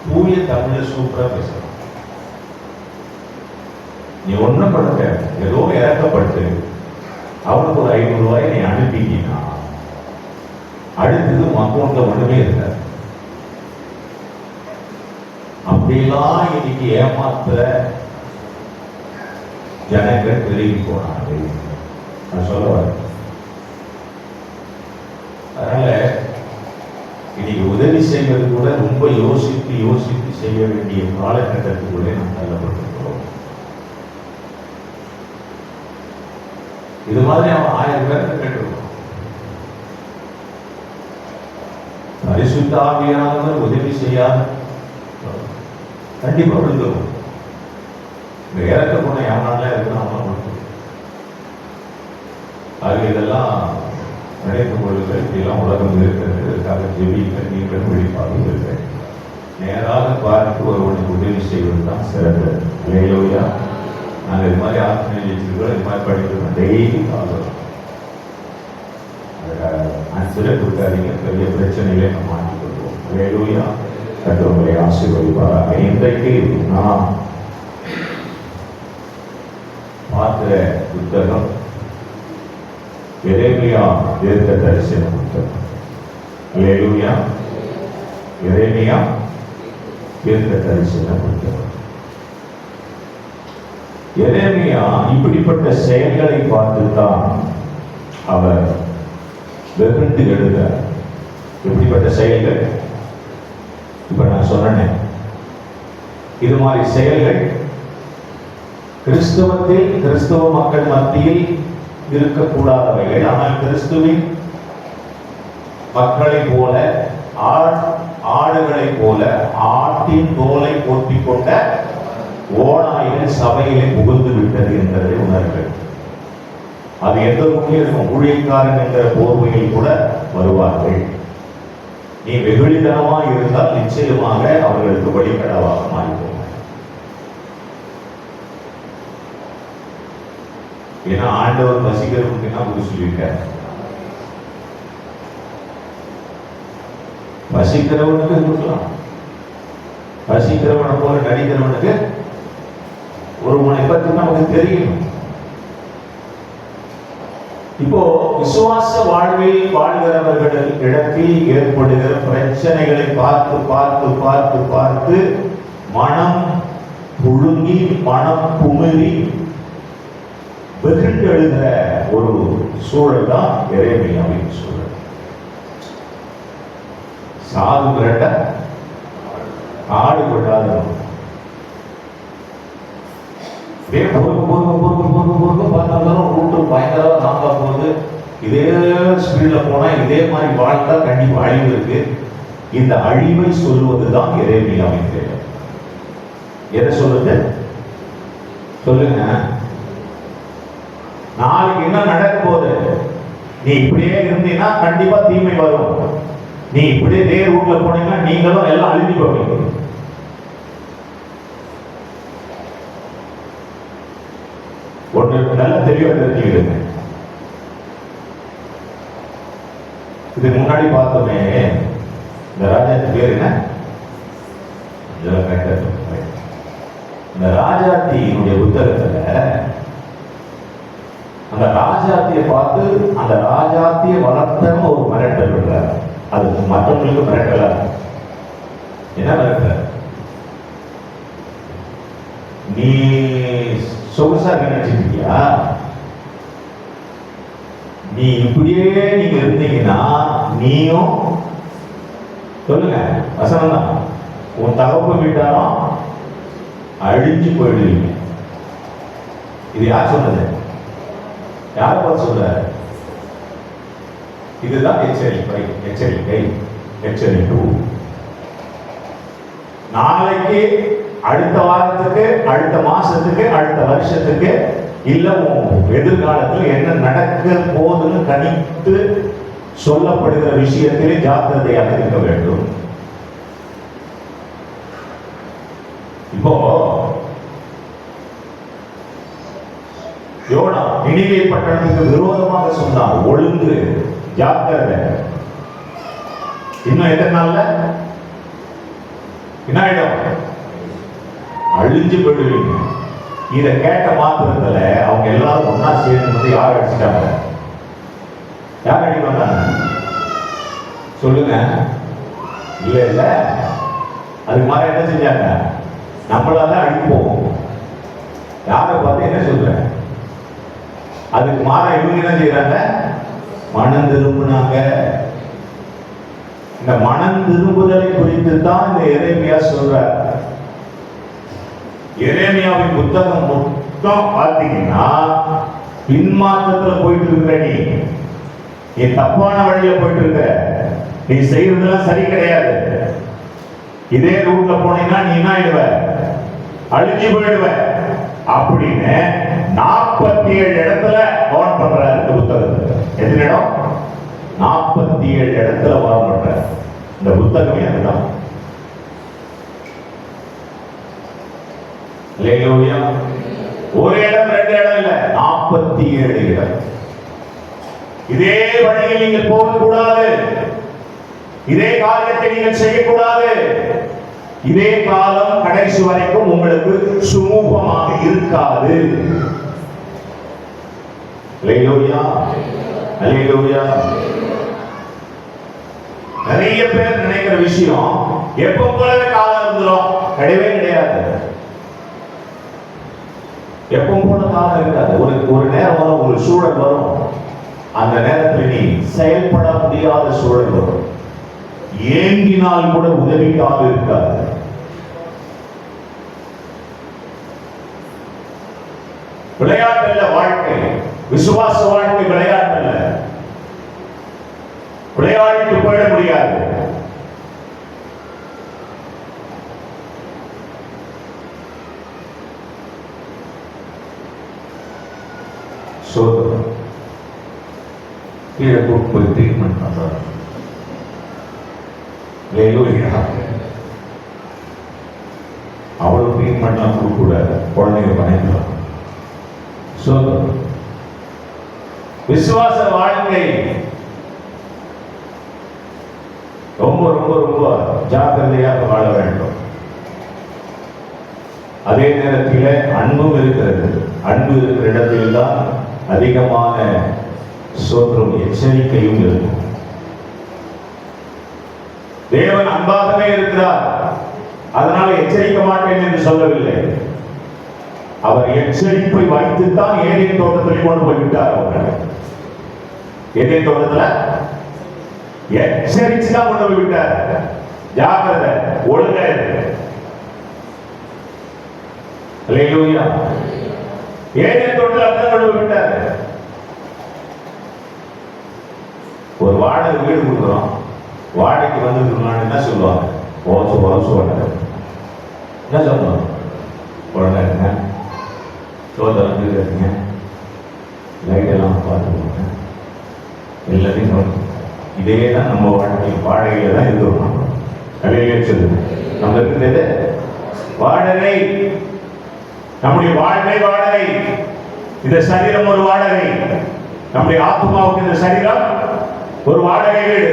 தூய தமிழ சூப்பரா பேசணும். நீ ஒண்ணும் படுத்த ஏதோ இறக்கப்பட்டு அவனுக்கு ஒரு 500 ரூபாய் நீ அனுப்பிட்டீங்கன்னா அடுத்தது அக்கௌண்ட்ல ஒண்ணுமே இருக்காது. அப்படியெல்லாம் இன்னைக்கு ஏமாத்துற ஜனங்கள் பெருகி போனாங்க. நான் சொல்ல வரேன். அதனால இன்னைக்கு உதவி செய்வது கூட ரொம்ப யோசித்து யோசித்து செய்ய வேண்டிய காலகட்டத்துக்குள்ளே நாம் தள்ளப்பட்டிருக்கிறோம். இது மாதிரி அவன் 1000 பேருக்கு கேட்டிருக்கோம். பரிசுத்த ஆவியானவர் உதவி செய்யாத கண்டிப்பா விழுந்துடும். இந்த இறக்க போன எவனால இருக்குன்னு அவன் விழுந்துடும். ஆக இதெல்லாம் நினைத்துக் கொள்ளுங்கள். இப்படியெல்லாம் உலகம் இருக்கிறது. இதற்காக ஜெபிக்க நீங்கள் விழிப்பாக இருக்க நேராக பார்த்து ஒருவனுக்கு உதவி செய்வது தான் சிறந்தது. இல்லையா? நாங்கள் இது மாதிரி ஆத்மீயர்கள் இது மாதிரி படிக்கிறோம். டெய்லி பார்க்கிறோம். ஆன்சரை கொடுக்காதீங்க. பெரிய பிரச்சனைகளை நம்ம மாற்றிக் கொள்வோம். இல்லையா? கற்றவங்களை ஆசீர்வதிப்பாராக. இன்றைக்கு நான் பார்க்கிற புத்தகம் எரேமியா தீர்க்க தரிசன புத்தகம். அல்லேலூயா. எரேமியா தீர்க்க தரிசன புத்தகம். எரேமியா இப்படிப்பட்ட செயல்களை பார்த்துத்தான் அவர் வெகுண்டு எழுதார். இப்படிப்பட்ட செயல்கள் இப்ப நான் சொன்னேன். இது மாதிரி செயல்கள் கிறிஸ்தவத்தில் கிறிஸ்தவ மக்கள் மத்தியில் இருக்கக்கூடாதவைகள். ஆனால் கிறிஸ்துவின் மக்களை போல ஆடுகளை போல ஆட்டின் தோலை போற்றிக் கொண்ட ஓநாய்கள் சபையிலே புகுந்து விட்டது என்பதை உணர்கள். அது எந்த இருக்கும். ஊழியக்காரன் என்ற போர்வையில் கூட வருவார்கள். நீ வெகுளிதனமாக இருந்தால் நிச்சயமாக அவர்களுக்கு வழிகடவாக மாறிப்போம். ஏன்னா ஆண்டவர் வசிக்கிறவனுக்கு என்ன புது சொல்லியிருக்கார்? வசிக்கிறவனுக்கு கொடுக்கலாம். வசிக்கிறவனை போல நடிக்கிறவனுக்கு ஒருவனை பற்றி நமக்கு தெரியும். இப்போ விசுவாச வாழ்வில் வாழ்கிறவர்கள் இடத்தில் ஏற்படுகிற பிரச்சனைகளை பார்த்து பார்த்து பார்த்து பார்த்து மனம் புழுங்கி மனம் குமிறி வெகுண்டு எழுகிற ஒரு சூழல் தான் எரேமியாவின் சூழல். சாது மிரட்ட ஆடு கொள்ளாத பார்த்தாலும் ரூட்டு பயங்கரமா நாம்பா போகுது. இதே ஸ்பீட்ல போனா இதே மாதிரி வாழ்ந்தா கண்டிப்பா அழிவு இருக்கு. இந்த அழிவை சொல்லுவதுதான் எரேமியாவின் வேலை. எதை சொல்லுது? சொல்லுங்க. நாளைக்கு என்ன நடக்க போகுது? நீ இப்படியே இருந்தீங்கன்னா கண்டிப்பா தீமை வரும். நீ இப்படியே நேர் ரூட்ல போனீங்கன்னா நீங்களும் எல்லாம் அழிஞ்சு போவீங்க. ஒன்று நல்ல தெளிவாக தெரிஞ்சுக்கிடுங்க. இதுக்கு முன்னாடி பார்த்தோமே இந்த ராஜாத்தி பேர் என்ன? இந்த ராஜாத்தியினுடைய புத்தகத்துல அந்த ராஜாத்தியை பார்த்து அந்த ராஜாத்தியை வளர்த்தன்னு ஒரு மிரட்டல் விடுறார். அது மற்றவங்களுக்கு மிரட்டல. என்ன மிரட்டல்? நீ சொகுசா நினைச்சிருக்கியா? நீ இப்படியே நீங்க இருந்தீங்கன்னா நீயும் சொல்லுங்க வசனம் தான் உன் தகப்பு வீட்டாலும் அழிஞ்சு போயிடுவீங்க. இது யார் சொன்னது? யார் பார்த்து சொல்றாரு? இதுதான் எச்சரிக்கை. எச்சரிக்கை எச்சரிக்கை. நாளைக்கு அடுத்த வாரத்துக்கு அடுத்த மாசத்துக்கு அடுத்த வருஷத்துக்கு இல்ல எதிர்காலத்தில் என்ன நடக்க போதுன்னு கணித்து சொல்லப்படுகிற விஷயத்திலே ஜாக்கிரதையாக இருக்க வேண்டும். இப்போ யோனா நினிவே பட்டணத்துக்கு விரோதமாக சொன்னார், ஒழுங்கு ஜாக்கிரதை. இன்னும் எத்தனை நாள்ல? என்ன ஆயிடும்? அழிஞ்சு போயிடுவீங்க. இதை கேட்ட மாத்திரத்துல அவங்க எல்லாரும் ஒன்னா சேர்ந்து வந்து யார் அடிச்சுட்டாங்க? யார் அடி வந்தாங்க சொல்லுங்க? இல்ல இல்ல, அதுக்கு மாதிரி என்ன செஞ்சாங்க? நம்மளால அடிப்போம். யாரை பார்த்து என்ன சொல்றேன்? அதுக்கு மாற இவங்க என்ன செய்யறாங்க? மனம் திரும்பினாங்க. இந்த மனம் திரும்புதலை குறித்து தான் இந்த எரேமியா சொல்றார். எரேமியாவின் புத்தகம் மொத்தம் பார்த்தீங்கன்னா பின்மாற்றத்துல போயிட்டு இருக்கிற நீ தப்பான வழியில போயிட்டு இருக்க, நீ செய்யறதெல்லாம் சரி கிடையாது, இதே ரூட்ல போனீங்கன்னா நீ என்ன ஆயிடுவ? அழிஞ்சு போயிடுவ அப்படின்னு 47 இடத்துல வார்ன் பண்றாரு இந்த புத்தகத்துல. எத்தனை இடம்? 47 இடத்துல வார்ன் பண்றாரு. இந்த புத்தகமே அதுதான். அல்லேலூயா. ஒரு இடம் 2 இடம் இல்ல, 47 இடம். இதே வழியில் நீங்கள் போகக்கூடாது, இதே காரியத்தை நீங்கள் செய்யக்கூடாது. இதே காலம் கடைசி வரைக்கும் உங்களுக்கு சுமூகமாக இருக்காது. அல்லேலூயா, அல்லேலூயா. நிறைய பேர் நினைக்கிற விஷயம் எப்ப போலவே காலம் இருந்துரும். கிடையவே கிடையாது. எப்பவும் போல காலம் இருக்காது. ஒரு நேரம் வரும், ஒரு சூழல் வரும். அந்த நேரத்தில் நீ செயல்பட முடியாத சூழல் வரும். ஏங்கினால் கூட உதவிக்காக இருக்காது. விளையாட்டு வாழ்க்கை, விசுவாச வாழ்க்கை விளையாட்டு அல்ல. விளையாடிட்டு போயிட முடியாது. சோதனை கீழே கூட்டு போய் ட்ரீட்மெண்ட் பண்றாரு. அவ்வளவு ட்ரீட்மெண்ட்லாம் கொடுக்க கூடாது, குழந்தைங்க பயன்படுறாங்க. சோதனை விசுவாச வாழ்க்கை ரொம்ப ரொம்ப ரொம்ப ஜாக்கிரதையாக வாழ வேண்டும். அதே நேரத்தில் அன்பும் இருக்கிறது. அன்பு இருக்கிற இடத்தில் தான் அதிகமான சோதரும் எச்சரிக்கையும் இருக்கும். தேவன் அன்பாகவே இருக்கிறார், அதனால எச்சரிக்க மாட்டேன் என்று சொல்லவில்லை. அவர் எச்சரிப்பை வைத்துத்தான் ஏதேன் தோட்டத்தில் கொண்டு போய்விட்டார். அவர்கள் ஏதேன் தோட்டத்தில் எச்சரிச்சுதான் கொண்டு போய் விட்டார். ஜாக்கிரதை, ஒழுங்கா இருக்கு. அல்லேலூயா. ஏதேன் தோட்டத்தில் அப்படிதான் கொண்டு போய் விட்டார். ஒரு வாடகை வீடு கொடுக்குறோம், வாடகைக்கு வந்து என்ன சொல்லுவாங்க? ஓசு என்ன சொல்லுவாங்க? உடனே இருங்க, சோதனை இருங்க, லைட் எல்லாம் பார்த்துக்கோங்க, எல்லாத்தையும். இதே தான் நம்ம வாடகையில தான் இருக்கிறோம். கலையிலே சொல்லுங்க, நம்ம இருக்கிறது வாடகை. நம்முடைய வாழ்க்கை வாடகை. இந்த சரீரம் ஒரு வாடகை. நம்முடைய ஆத்மாவுக்கு இந்த சரீரம் ஒரு வாடகை வீடு.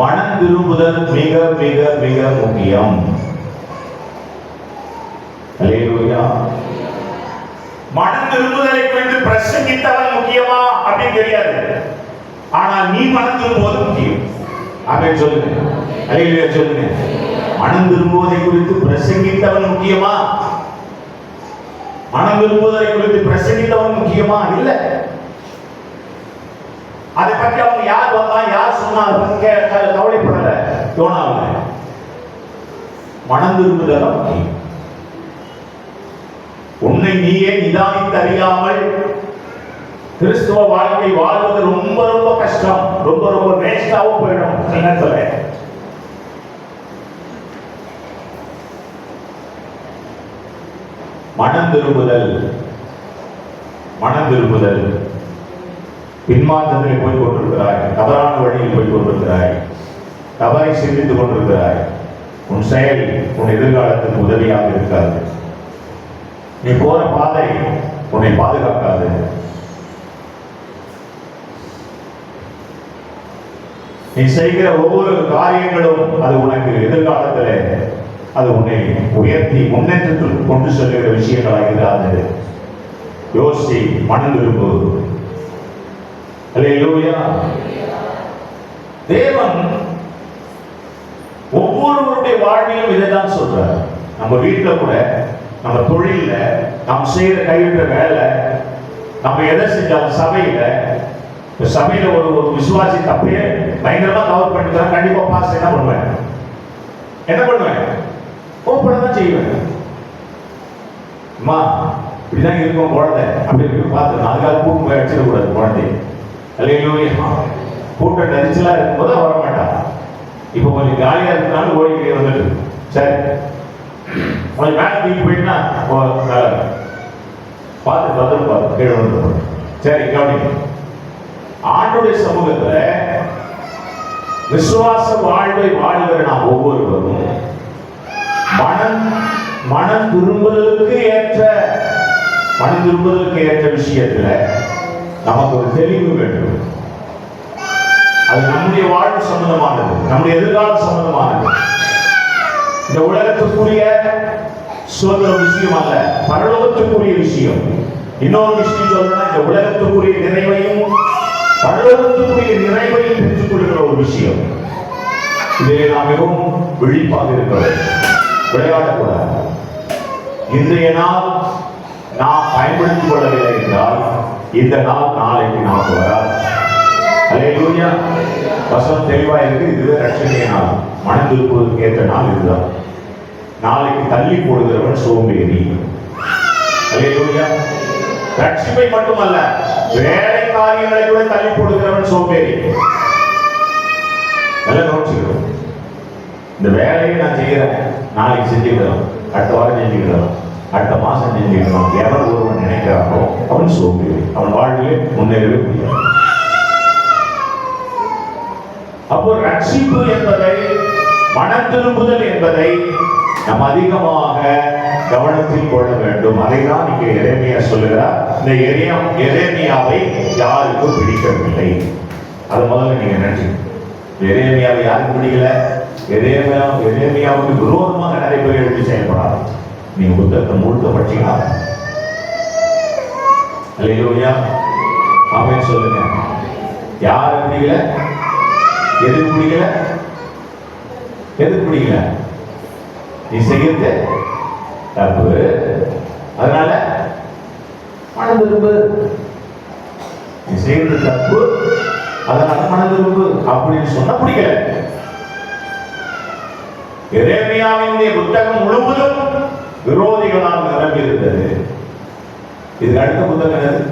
மனம் திரும்புதல் மிக மிக மிக முக்கியம். அல்லேலூயா. மனம் திரும்புதலை குறித்து பிரசங்கித்தவன் முக்கியமா அப்படின்னு தெரியாது, ஆனால் நீ மனம் திரும்புவது முக்கியம். அப்படின்னு சொல்லுங்க. அல்லேலூயா சொல்லுங்க. மனம் திரும்புவதை குறித்து பிரசங்கித்தவன் முக்கியமா? மனம் திரும்புவதை குறித்து பிரசங்கித்தவன் முக்கியமா? இல்ல. அதை பற்றி அவங்க யார் வந்தா யார் சொன்னாங்க கவலைப்படல, தோணாங்க. மனம் திரும்புதல் முக்கியம். உன்னை நீயே நிதானித்து அறியாமல் கிறிஸ்துவ வாழ்க்கை வாழ்வது ரொம்ப ரொம்ப கஷ்டம். ரொம்ப ரொம்ப வேஸ்டாவும் போயிடும். நேரத்துல மனம் திரும்புதல், மனம் திரும்புதல். பின்மாற்றத்தில் போய் கொண்டிருக்கிறாய், தவறான வழியில் போய் கொண்டிருக்கிறாய், தவறை சிந்தித்துக் கொண்டிருக்கிறாய். உன் செயல் உன் எதிர்காலத்துக்கு உதவியாக இருக்காது. நீ போற பாதை உன்னை பாதுகாக்காது. நீ செய்கிற ஒவ்வொரு காரியங்களும் அது உனக்கு எதிர்காலத்தில் அது உன்னை உயர்த்தி முன்னேற்றத்தில் கொண்டு செல்கிற விஷயங்களாக இராது. யோசி, மனம் திரும்பு. அல்லேலூயா. தேவன் ஒவ்வொருவருடைய வாழ்விலும் இதைதான் சொல்றார். நம்ம வீட்டில் கூட, நம்ம தொழில, நாம் செய்யற கைவிட்ட வேலை, நம்ம எதை செஞ்சாலும் சபையில ஒரு விசுவாசி தப்பையே பயங்கரமா தவறு பண்ணிட்டு கண்டிப்பா பாஸ் என்ன பண்ணுவேன் கோப்பதான் செய்வேன். அம்மா இப்படிதான் இருக்கும் குழந்தை அப்படின்னு பார்த்து அதுக்காக கூட்டு போய் அடிச்சிடக்கூடாது குழந்தை. அல்லேலூயா. கூட்டம் நெரிச்சலா இருக்கும்போது வர மாட்டான். இப்போ கொஞ்சம் காலியா இருந்தாலும் ஓடிக்கிட்டே வந்துட்டு சரி கொஞ்சம் மேலே தூக்கி போயிட்டுனா பார்த்து கீழே வந்து சரி கவனிங்க. ஆண்டுடைய சமூகத்துல விசுவாச வாழ்வை வாழ்கிற நாம் ஒவ்வொருவரும் மனம் திரும்புதலுக்கு ஏற்ற விஷயத்துல நமக்கு ஒரு தெளிவு வேண்டும். அது நம்முடைய வாழ்வு சம்பந்தமானது, நம்முடைய எதிர்காலம் சம்பந்தமானது. இந்த உலகத்துக்குரிய சுதந்திர விஷயம் அல்ல, பரலோகத்துக்குரிய விஷயம். இன்னொரு விஷயம் சொல்லணும்னா இந்த உலகத்துக்குரிய நிறைவையும் பரலோகத்துக்குரிய நிறைவையும் பெற்றுக் கொள்கிற ஒரு விஷயம். இதிலே நாம் மிகவும் விழிப்பாக இருக்கிறோம், விளையாடக்கூடாது. இன்றைய நாள் நாம் பயன்படுத்திக் கொள்ளவில்லை என்றால் இந்த நாள் நாளைக்கு நமக்கு வராது. அல்லேலூயா. வசனம் தெளிவா இருக்கு. இதுவே ரட்சணிய நாள், மனம் திருப்புவதற்கு ஏற்ற நாள் இதுதான். நாளைக்கு தள்ளி போடுகிறவன் சோம்பேறி. அல்லேலூயா. ரட்சிப்பை மட்டுமல்ல, வேலை காரியங்களை கூட தள்ளி போடுகிறவன் சோம்பேறி. நல்லா கவனிச்சுக்கிறோம். இந்த வேலையை நான் செய்கிறேன், நாளைக்கு செஞ்சுக்கிறோம், அடுத்த வாரம் செஞ்சுக்கிறோம், அடுத்த மாசம் செஞ்சுக்கிறோம். எவன் ஒருவன் நினைக்கிறானோ அவன் சோம்பேறி. அவன் வாழ்விலே முன்னேறவே முடியாது. அப்போ ரட்சிப்பு என்பதை, மனம் திரும்புதல் என்பதை நாம் அதிகமாக கவனத்தில் கொள்ள வேண்டும். அதை தான் இங்கே எரேமியா சொல்லுகிறார். இந்த எரேமியாவை யாருக்கும் பிடிக்கவில்லை. அது முதல்ல நீங்க நினைச்சு, எரேமியாவை யாருக்கு பிடிக்கல? எரேமியாவுக்கு விரோதமாக நிறைய பேர் எழுதி செயல்படாது. நீங்க புத்தகத்தை முழுக்க படிச்சீங்களா? அல்லேலூயா. ஆமென் சொல்லுங்க. யாரு பிடிக்கல? எதுக்கு பிடிக்கல? எதுக்கு பிடிக்கல? நீ செய்யறது தப்பு, அதனால மனம் திரும்பு. நீ செய்யறது தப்பு, அதனால மனம் திரும்பு அப்படின்னு சொன்னா பிடிக்கல. எரேமியாவினுடைய புத்தகம் முழுவதும் விரோதிகளால் நிரம்பி இருந்தது. இதுக்கு அடுத்த புத்தகம் என்னது?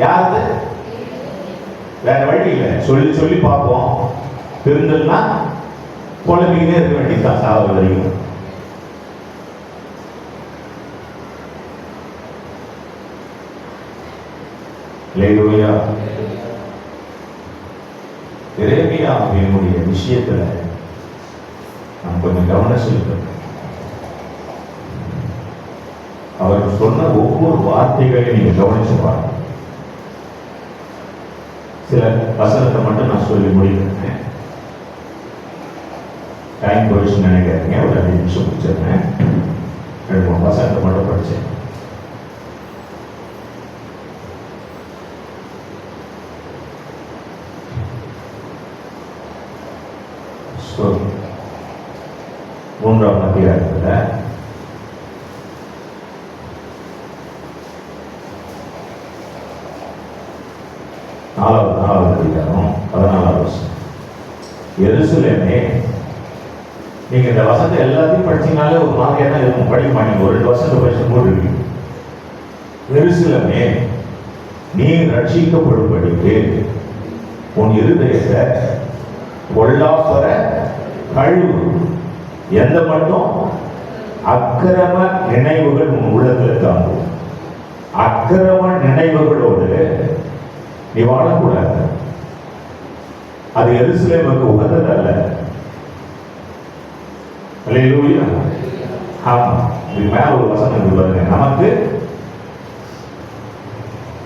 யாரு? வேற வழி இல்லை, சொல்லி சொல்லி பார்ப்போம். திருந்தல்னா குழம்பிக்கிட்டே இருக்க வேண்டியதுதான் சாவது வரைக்கும். எரேமியாவினுடைய விஷயத்துல நாம் கொஞ்சம் கவனம் செலுத்தணும். அவர் சொன்ன ஒவ்வொரு வார்த்தைகளையும் நீங்க கவனிச்சு பாருங்க. சில வசனத்தை மட்டும் நான் சொல்லி முடிக்கிறேன். டைம் போயிடுச்சுன்னு நினைக்கிறீங்க. ஒரு 5 நிமிஷம் முடிச்சிருக்கேன். 2-3 வசனத்தை மட்டும் படிச்சேன். மூன்றாம் அதிகாரத்துல 4வது அதிகாரம் 14வது வசனம். எருசலேமே, நீங்க இந்த வசனத்தை எல்லாத்தையும் படிச்சீங்கனாலே ஒரு மாதிரியா தான் இருக்கும். படிக்க மாட்டீங்க. ஒரு 2 வசனத்தை படிச்சு போட்டுருக்கீங்க. எருசலேமே, நீ ரட்சிக்கப்படும்படிக்கு உன் இருதயத்தை பொல்லாப்பற கழுவு. எந்த மட்டும்? அக்கிரம நினைவுகள் உன் உள்ளத்தில் தாங்கும். அக்கிரம நினைவுகளோடு நீ வாழக்கூடாது. அது எருசலேமுக்கு உகந்தது அல்ல. அல்லேலூயா. ஆமா, இது மேல ஒரு வசனம் பாருங்க. நமக்கு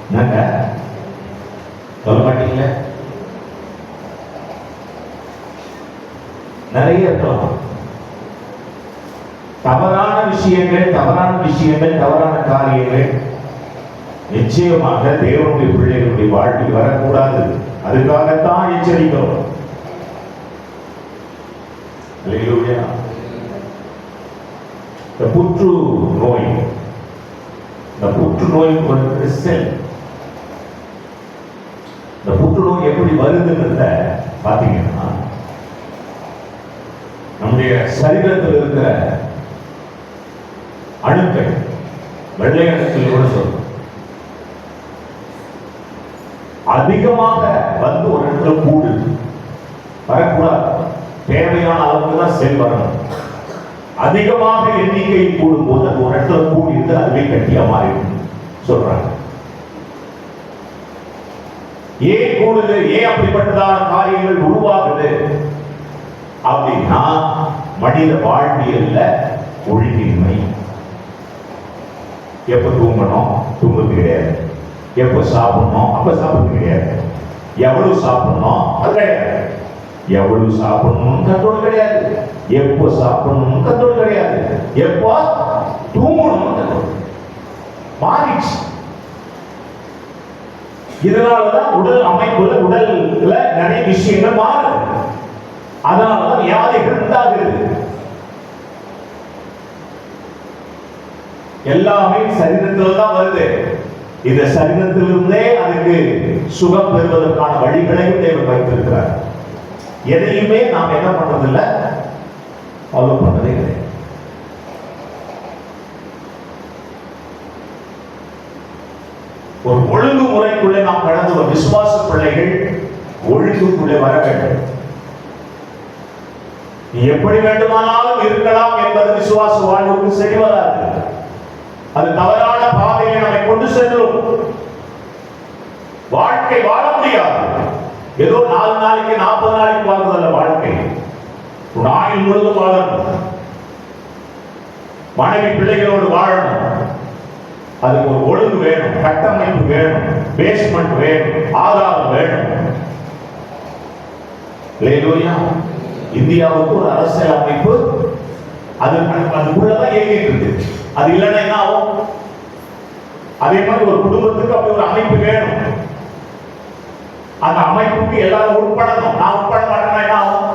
என்னங்க சொல்ல மாட்டீங்களே? நிறைய இருக்கலாம். தவறான விஷயங்கள், தவறான காரியங்கள் நிச்சயமாக தேவனுடைய பிள்ளைகளுடைய வாழ்வில் வரக்கூடாது. அதுக்காகத்தான் எச்சரிக்கிறோம். அல்லேலூயா. இந்த புற்று நோய், இந்த புற்றுநோய்க்கு வந்து செல், இந்த புற்றுநோய் எப்படி வருதுன்றத பாத்தீங்கன்னா, நம்முடைய சரீரத்தில் இருக்கிற அணுக்கள், வெள்ளை அணுக்கள் கூட சொல்றோம், அதிகமாக வந்து ஒரு இடத்துல கூடு வரக்கூடாது. தேவையான அளவுக்கு தான் செல் வரணும். அதிகமாக எண்ணிக்கை கூடும் போது அது ஒரு இடத்துல கூடிட்டு அதுவே கட்டியா மாறிடும் சொல்றாங்க. ஏன் கூடுது, ஏன் அப்படிப்பட்டதான காரியங்கள் உருவாகுது அப்படின்னா, மனித வாழ்வியல்ல ஒழுங்கின்மை. எப்ப தூங்கணும், தூங்குறது கிடையாது. எப்ப சாப்பிடணும், அப்ப சாப்பிடுறது கிடையாது. எவ்வளவு சாப்பிடணும், அது கிடையாது. எவ்வளவு சாப்பிடணும் கண்ட்ரோல் கிடையாது. எப்போ சாப்பிடணும் கண்ட்ரோல் கிடையாது. எப்போ தூங்கணும் கண்ட்ரோல் மாறிடுச்சு. இதனாலதான் உடல் அமைப்புல, உடல்ல நிறைய விஷயங்கள் மாறுது. அதனாலதான் வியாதிகள் உண்டாகிறது. எல்லாமே சரீரத்தில் தான் வருது. இந்த சரீரத்திலிருந்தே அதுக்கு சுகம் பெறுவதற்கான வழிகளையும் தேவன் வைத்திருக்கிறார். எதையுமே நாம் என்ன பண்றதில்லை, ஃபாலோ பண்ணதே கிடையாது. ஒரு ஒழுங்குமுறைக்குள்ளே நாம் கடந்து வரும் விசுவாச பிள்ளைகள் ஒழுங்குக்குள்ளே வர வேண்டும். நீ எப்படி வேண்டுமானாலும் இருக்கலாம் என்பது விசுவாச வாழ்வுக்கு சரி வராது. அது தவறான பாதையை நம்மை கொண்டு செல்லும். வாழ்க்கை வாழ முடியாது. ஏதோ 4 நாளைக்கு 40 நாளைக்கு வாழ்வதல்ல வாழ்க்கை. ஆயுள் முழுவதும் வாழணும். மனைவி பிள்ளைகளோடு வாழணும். அதுக்கு ஒரு ஒழுங்கு வேணும், கட்டமைப்பு வேணும், பேஸ்மெண்ட் வேணும், ஆதாரம் வேணும். அல்லேலூயா. இந்தியாவுக்கு ஒரு அரசியல் அமைப்பு அதுக்குள்ளதான் இயங்கிட்டு இருக்கு. அது இல்லைன்னா என்ன ஆகும்? அதே மாதிரி ஒரு குடும்பத்துக்கு அப்படி ஒரு அமைப்பு வேணும். அந்த அமைப்புக்கு எல்லாரும் உட்படணும். நான் உட்பட மாட்டேன்னா என்ன ஆகும்?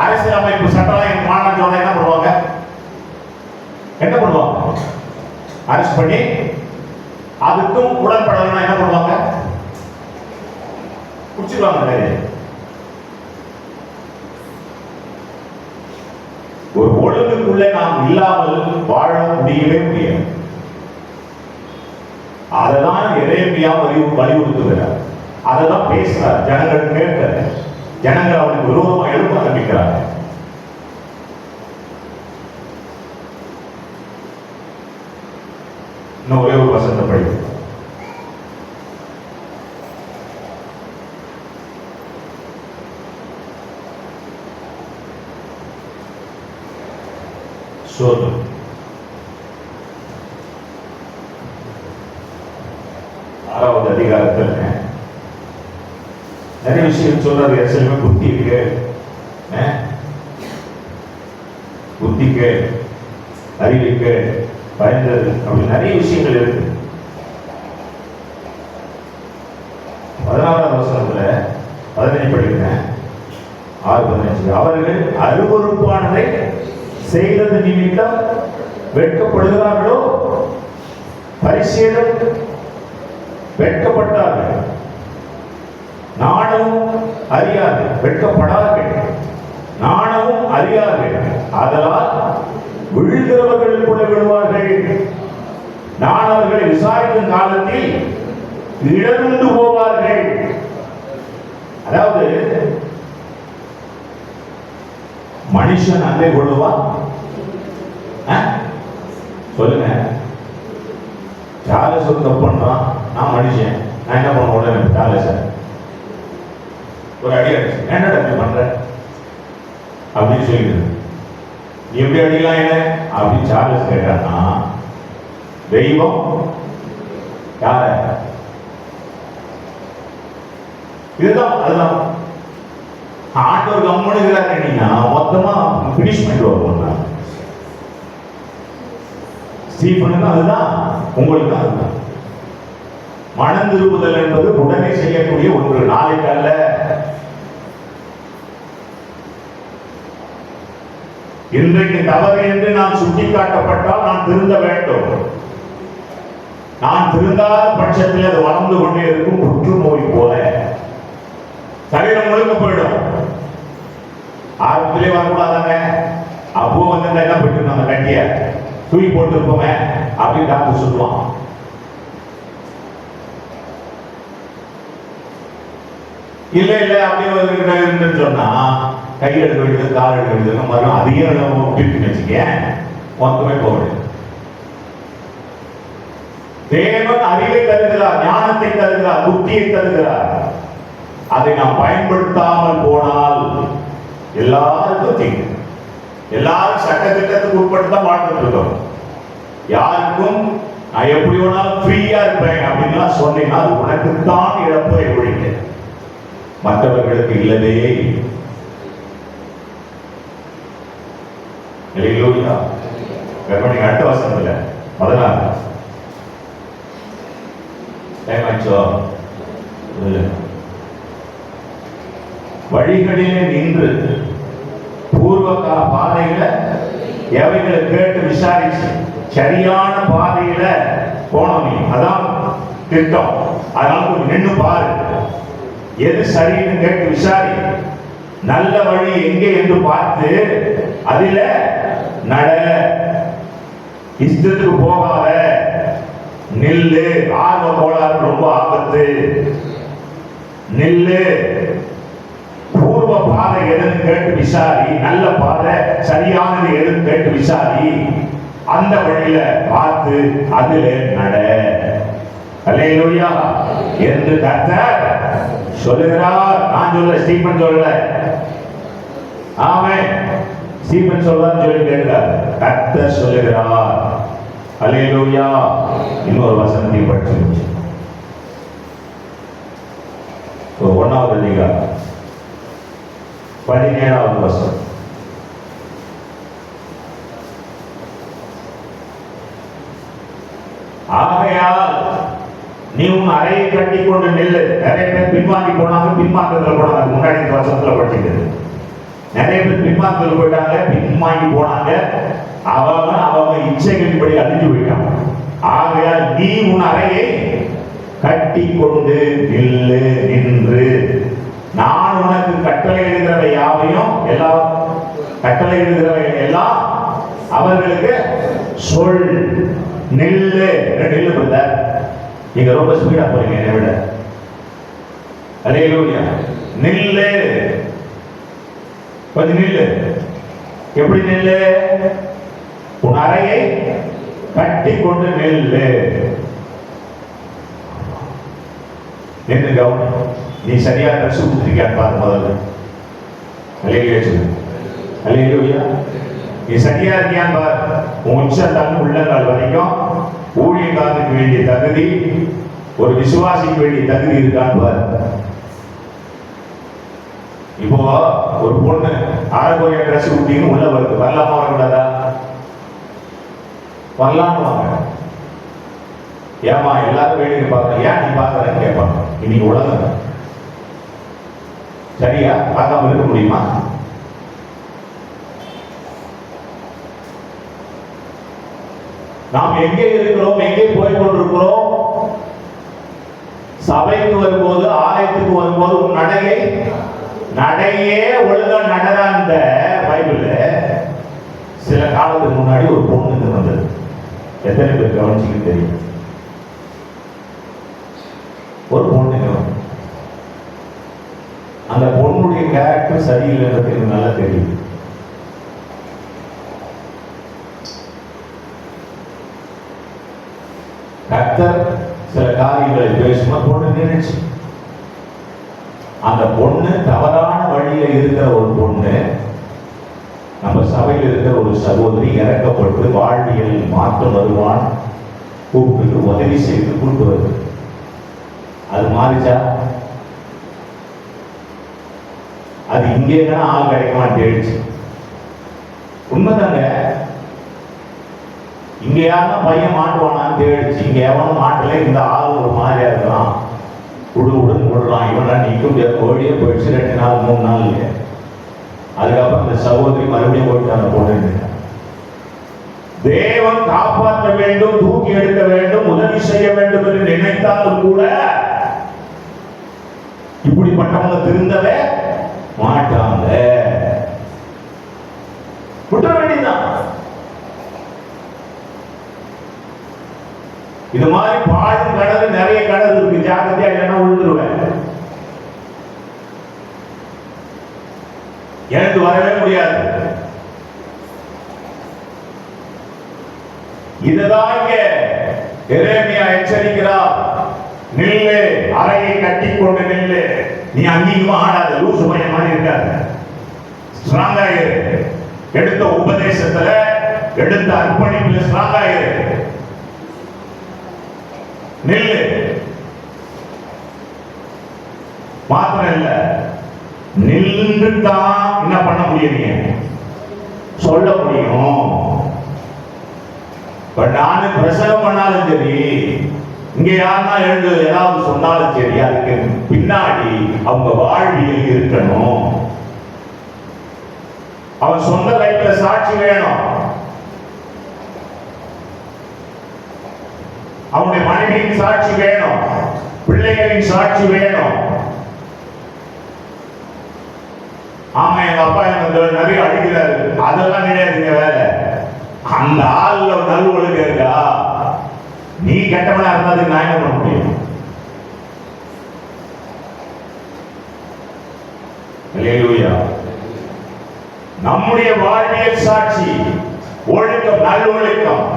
அரசியல் அமைப்பு சட்டம் மாநிலம் சொன்னா என்ன பண்ணுவாங்க? என்ன பண்ணுவாங்க? அரெஸ்ட் பண்ணி அதுக்கும் உடன்படலாம். என்ன பண்ணுவாங்க? குடிச்சிருவாங்க. ஒரு ஒழுங்குக்குள்ளே நாம் இல்லாமல் வாழ முடியவே முடியாது. அதைதான் எரேமியா வலியுறுத்துகிறார். அதைதான் பேசுறார். ஜனங்கள் கேட்க, ஜனங்கள் அவனுக்கு விரோதமா எழுப்ப ஆரம்பிக்கிறாங்க. இன்னும் ஒரே ஒரு வசனத்தை படிக்கும். சோதம் 6வது அதிகாரத்தில் நிறைய விஷயம் சொல்றாரு. எஸ்எல்மே புத்திக்கு அறிவிக்கு பயந்தது அப்படி நிறைய விஷயங்கள் இருக்கு. 16வது வசனத்துல 15 படிக்கிறேன். 6:15 அவர்கள் அருவருப்பானதை செய்தது நிமித்தம் வெட்கப்படுகிறார்களோ, பரிசேதம் வெட்கப்பட்டார்கள். நாணமும் அறியாது வெட்கப்படார்கள். நாணமும் அறியார்கள். ஆதலால் விழுகிறவர்களுக்குள்ள விழுவார்கள். நான் அவர்களை விசாரிக்கும் காலத்தில் இடர்ந்து போவார்கள். அதாவது மனுஷன் அங்கே கொள்ளுவான். சொல்லுங்க, சார்லஸ் தப்பு பண்றான், நான் மனுஷன், நான் என்ன பண்ண உடனே சார்லஸ் ஒரு அடி அடிச்சு என்னடா அப்படி பண்ற அப்படின்னு சொல்லிடுது. நீ எப்படி அடிக்கலாம் என்ன அப்படின்னு சார்லஸ் கேட்டான்னா, தெய்வம் யார? இதுதான் அதுதான் ஆண்டவர் கம்முனுங்கிறாருன்னா மொத்தமா பினிஷ் பண்ணிடுவாங்க. ஸ்டீபனுக்கு அதுதான், உங்களுக்கு அதுதான். மனம் திரும்புதல் என்பது உடனே செய்யக்கூடிய ஒன்று, நாளைக்கு அல்ல. இன்றைக்கு தவறு என்று நான் சுட்டிக்காட்டப்பட்டால் நான் திருந்த வேண்டும். நான் திருந்தாத பட்சத்தில் அது வளர்ந்து கொண்டே இருக்கும், புற்றுநோய் போல சரீரம் முழுக்க போயிடும். ஆரம்பத்திலே வரக்கூடாதாங்க. அப்போ வந்து என்ன போயிட்டு அந்த கட்டிய தூக்கி போட்டு இருப்போமே அப்படின்னு டாக்டர் சொல்லுவான். இல்ல இல்ல அப்படின்னு சொன்னா கை எடுக்க வேண்டியது, கால் எடுக்க வேண்டியது, மறுபடியும் அதிகம் விட்டுன்னு வச்சுக்க மொத்தமே போகுது. தேவன் அறிவை தருகிறார், ஞானத்தை தருகிறார், புத்தியை தருகிறார். அதை நாம் பயன்படுத்தாமல் போனால் எல்லாருக்கும் தீங்கு. எல்லாரும் சட்ட திட்டத்துக்கு உட்பட்டு தான் வாழ்ந்துட்டு இருக்கோம். யாருக்கும் நான் எப்படி வேணாலும் ஃப்ரீயா இருப்பேன் அப்படின்னா சொன்னீங்கன்னா அது உனக்குத்தான் இழப்பை ஒழிக்க, மற்றவர்களுக்கு இல்லவே இல்லையா? கற்பனை அடுத்த வசனத்துல 14 டைம் ஆச்சோ. வழிகளிலே நின்று பூர்வ பாதையில எவைகளை கேட்டு விசாரிச்சு சரியான பாதையில போனோம். அதான் திட்டம். அதனால கொஞ்சம் நின்று பாரு, எது சரின்னு கேட்டு விசாரி, நல்ல வழி எங்கே என்று பார்த்து அதில நட, இஷ்டத்துக்கு போகாத, நில்லு. ஆர்வ கோளாறு ரொம்ப ஆபத்து. நில்லு, பூர்வ பாதை எதுன்னு கேட்டு விசாரி, நல்ல பாதை சரியானது எதுன்னு கேட்டு விசாரி, அந்த வழியில பார்த்து அதில நட. அல்லேலூயா என்று கர்த்தர் சொல்லுகிறார். நான் சொல்ல, ஸ்டீபன் சொல்ல. ஆமென். ஸ்டீபன் சொல்றான்னு சொல்லி கேட்கிறார், கர்த்தர் சொல்லுகிறார். அல்லேலூயா. இன்னொரு வசனத்தை படிச்சு 1வது அதிகாரம் 17வது வசனம். ஆகையால் நீ உன் அறையை கட்டி கொண்டு நில்லு. நிறைய பேர் பின்வாங்கி போனாங்க, பின்மாற்றத்தில் போனாங்க. முன்னாடி இந்த வருஷத்துல படிச்சுக்கிறது. நிறைய பேர் பின்மாற்றத்தில் போயிட்டாங்க, பின்வாங்கி போனாங்க. அவங்க இச்சைகளின்படி அழிஞ்சு போயிட்டாங்க. ஆகையால் நீ உன் அறையை கட்டி கொண்டு நில்லு, நின்று நான் உனக்கு கட்டளை எழுதுகிறவை யாவையும், எல்லாம் கட்டளை எழுதுகிறவை எல்லாம் அவர்களுக்கு சொல். நில்லு. நில்லு பிரதர், நீங்க ரொம்ப ஸ்பீடா போறீங்க என்னை விட. அல்லேலூயா. நில்லு, கொஞ்சம் நில்லு. எப்படி நில்லு? உன் அறையை கட்டி கொண்டு நில்லு. நின்று கவனி, நீ சரியா ட்ரெஸ் கொடுத்துருக்கியான்னு பாரு முதல்ல. அல்லேலூயா சொல்லு. அல்லேலூயா. நீ சரியா இருக்கியான்னு பாரு. உன் உச்சத்தால் உள்ளங்கால் வரைக்கும் ஊழியக்காரனுக்கு வேண்டிய தகுதி, ஒரு விசுவாசிக்கு வேண்டிய தகுதி இருக்கான்னு பாரு. இப்போ ஒரு பொண்ணு ஆரோக்கிய ட்ரெஸ் ஊட்டின்னு உள்ள வருது, வரலாமா வரக்கூடாதா? வரலான்னு வாங்க. ஏமா எல்லாரும் வேடிக்கை பார்க்க, ஏன் நீ பார்க்கறன்னு கேட்பாங்க. இன்னைக்கு உலகம் சரியா? பார்க்காம இருக்க முடியுமா? நாம் எங்கே இருக்கிறோம், எங்கே போய் கொண்டிருக்கிறோம்? சபைக்கு வரும்போது, ஆலயத்துக்கு வரும்போது உன் நடையே ஒழுங்கா நடரா. இந்த பைபிள்ல சில காலத்துக்கு முன்னாடி ஒரு பொண்ணு வந்தது. எத்தனை பேர் கவனிச்சுன்னு தெரியும்? ஒரு பொண்ணு, அந்த பொண்ணுடைய கேரக்டர் சரியில்லைன்றது எனக்கு நல்லா தெரியும். கர்த்தர் சில காரியங்களை பேசும்போது பொண்ணு நினைச்சு, அந்த பொண்ணு தவறான வழியில இருக்கிற ஒரு பொண்ணு, நம்ம சபையில் இருக்கிற ஒரு சகோதரி இறக்கப்பட்டு வாழ்வியல் மாற்றம் வருவான் கூப்பிட்டு உதவி செய்து கூப்பிட்டு வருது. அது மாறிச்சா? அது இங்கே எங்கன்னா ஆள் கிடைக்குமா தேடிச்சு. உண்மைதாங்க. இங்க யாருன்னா பையன் மாட்டுவானான்னு தேடிச்சு. இங்க எவனும் மாட்டல. இந்த ஆள் ஒரு மாதிரியா இருக்கலாம், உடுன்னு விடலாம். இவனா நிற்க முடியாது. கோழியே போயிடுச்சு 2 நாள் 3 நாள் இல்லையா. அதுக்கப்புறம் அந்த சகோதரி மறுபடியும் போயிட்டு அந்த பொண்ணு. தேவன் காப்பாற்ற வேண்டும், தூக்கி எடுக்க வேண்டும், உதவி செய்ய வேண்டும் என்று நினைத்தாலும் கூட இப்படிப்பட்டவங்க திருந்தவே மாட்டாங்க. விட்ட வேண்டியதான். இது மாதிரி பாடும் கடல் நிறைய கடல் இருக்கு. ஜாக்கிரதையா இல்லைன்னா விழுந்துருவேன். எனக்கு வரவே முடியாது. இதுதான் இங்க எரேமியா எச்சரிக்கிறார். நில்லு, அறையை கட்டி கொண்டு நில்லு. நீ அங்கீகமா ஆடாத, லூசு பையன் மாதிரி இருக்காது. ஸ்ட்ராங்கா இரு. எடுத்த உபதேசத்துல, எடுத்த அர்ப்பணிப்புல ஸ்ட்ராங்கா இரு. நில்லு. மாத்திரம் இல்ல, நின்று தான் என்ன பண்ண முடியும், சொல்ல முடியும். நானு பிரசங்கம் பண்ணாலும் சரி, இங்க யாருன்னா எழுந்து ஏதாவது சொன்னாலும் சரி, அதுக்கு பின்னாடி அவங்க வாழ்வியல் இருக்கணும். அவன் சொந்த லைஃப்ல சாட்சி வேணும். அவனுடைய மனைவியின் சாட்சி வேணும், பிள்ளைகளின் சாட்சி வேணும். ஆமா, எங்க அப்பா எனக்கு நிறைய அடிக்கிறாரு, அதெல்லாம் கிடையாதுங்க வேலை. அந்த ஆள்ல நல்ல ஒழுங்கு இருக்கா? நீ கெட்டவனா இருந்தாது நான் என்ன பண்ண முடியும்? அல்லேலூயா. நம்முடைய வாழ்வியல் சாட்சி, ஒழுக்கம், நல்லொழுக்கம்.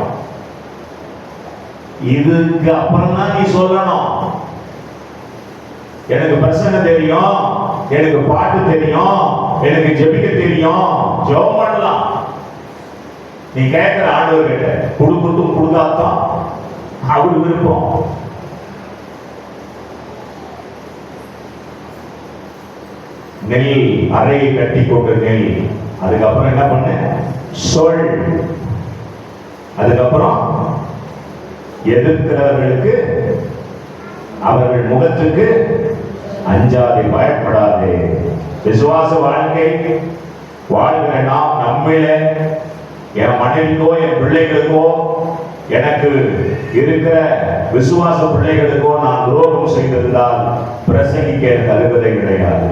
இதுக்கு அப்புறம் தான் நீ சொல்லணும். எனக்கு பிரசங்க தெரியும், எனக்கு பாட்டு தெரியும், எனக்கு ஜெபிக்க தெரியும், ஜெபம் பண்ணலாம். நீ கேட்கிற ஆண்டவர் கிட்ட கொடுக்கட்டும், கொடுத்தாத்தான் அவரு விருப்பம். நெல், அறையை கட்டி கொண்டு நெல். அதுக்கப்புறம் என்ன பண்ண? சொல். அதுக்கப்புறம் எதிர்க்கிறவர்களுக்கு அவர்கள் முகத்துக்கு அஞ்சாதே, பயப்படாதே. விசுவாச வாழ்க்கை வாழ்கிற நாம் நம்மில, என் மனைவிக்கோ என் பிள்ளைகளுக்கோ, எனக்கு இருக்கிற விசுவாச பிள்ளைகளுக்கோ நான் துரோகம் செய்திருந்தால் பிரசங்கிக்க தருவதே கிடையாது.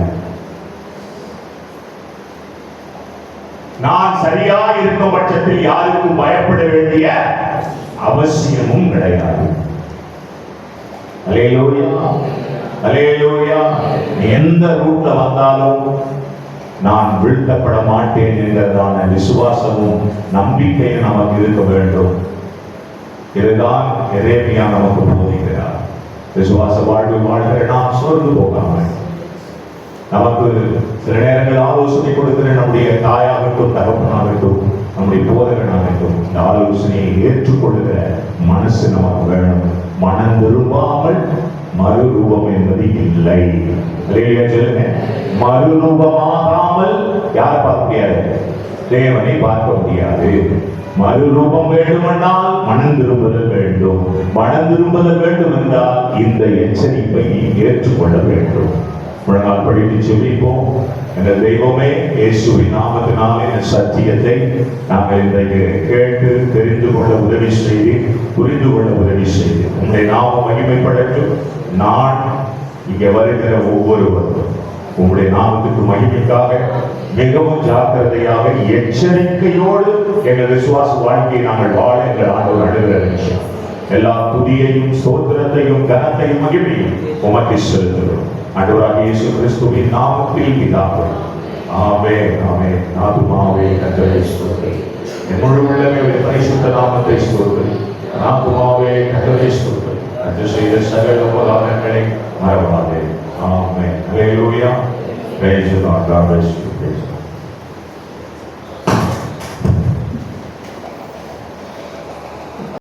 நான் சரியா இருக்கும் பட்சத்தில் யாருக்கும் பயப்பட வேண்டிய அவசியமும் கிடையாது. அல்லேலூயா, அல்லேலூயா. எந்த ரூட்ல வந்தாலும் நான் வீழ்த்தப்பட மாட்டேன் என்கிறதான விசுவாசமும் நம்பிக்கையும் நமக்கு இருக்க வேண்டும். இதுதான் எரேமியா நமக்கு போதிக்கிறார். விசுவாச வாழ்வு வாழ்கிற நாம் சோர்ந்து போகாமல், நமக்கு சில நேரங்கள் ஆலோசனை கொடுக்கிற நம்முடைய தாயாகட்டும், தகப்பனாகட்டும், நம்முடைய போதகனாகட்டும், இந்த ஆலோசனையை ஏற்றுக்கொள்ளுகிற மனசு நமக்கு வேணும். மனம் விரும்பாமல் மறுரூபம் என்பது இல்லை. சொல்லுங்க, மறுரூபமாகாமல் யாரை பார்க்க முடியாது? தேவனை பார்க்க முடியாது. மறுரூபம் வேண்டுமென்றால் மனம் திரும்புதல் வேண்டும். மனம் திரும்புதல் வேண்டும் என்றால் இந்த எச்சரிப்பை ஏற்றுக்கொள்ள வேண்டும். முழங்கால் படித்து செபிப்போம். எங்கள் தெய்வமே, இயேசுவின் நாமத்தினாலே இந்த சத்தியத்தை நாங்கள் இன்றைக்கு கேட்டு தெரிந்து கொள்ள உதவி செய்து, புரிந்து கொள்ள உதவி செய்து, உங்களுடைய நாமம் மகிமைப்படட்டும். நான் இங்கே வருகிற ஒவ்வொருவரும் உங்களுடைய நாமத்துக்கு மகிமைக்காக மிகவும் ஜாக்கிரதையாக, எச்சரிக்கையோடு எங்கள் விசுவாச வாழ்க்கையை நாங்கள் வாழ எங்கள் ஆண்டவர் அணுகிற விஷயம். எல்லா துதியையும், ஸ்தோத்திரத்தையும், கனத்தையும், மகிமையும் உமக்கு செலுத்துகிறோம். ஆண்டவராகிய இயேசு கிறிஸ்துவின் நாமத்தில் பிதாவே, ஆமென், ஆமென். நாதுமாவே கர்த்தரை ஸ்தோத்திரி. என் முழு உள்ளமே பரிசுத்த நாமத்தை ஸ்தோத்திரி. நாதுமாவே கர்த்தரை ஸ்தோத்திரி. கர்த்தர் செய்த சகல உபகாரங்களை மறவாதே. ஆமென். அல்லேலூயா. Praise the Lord. God bless you.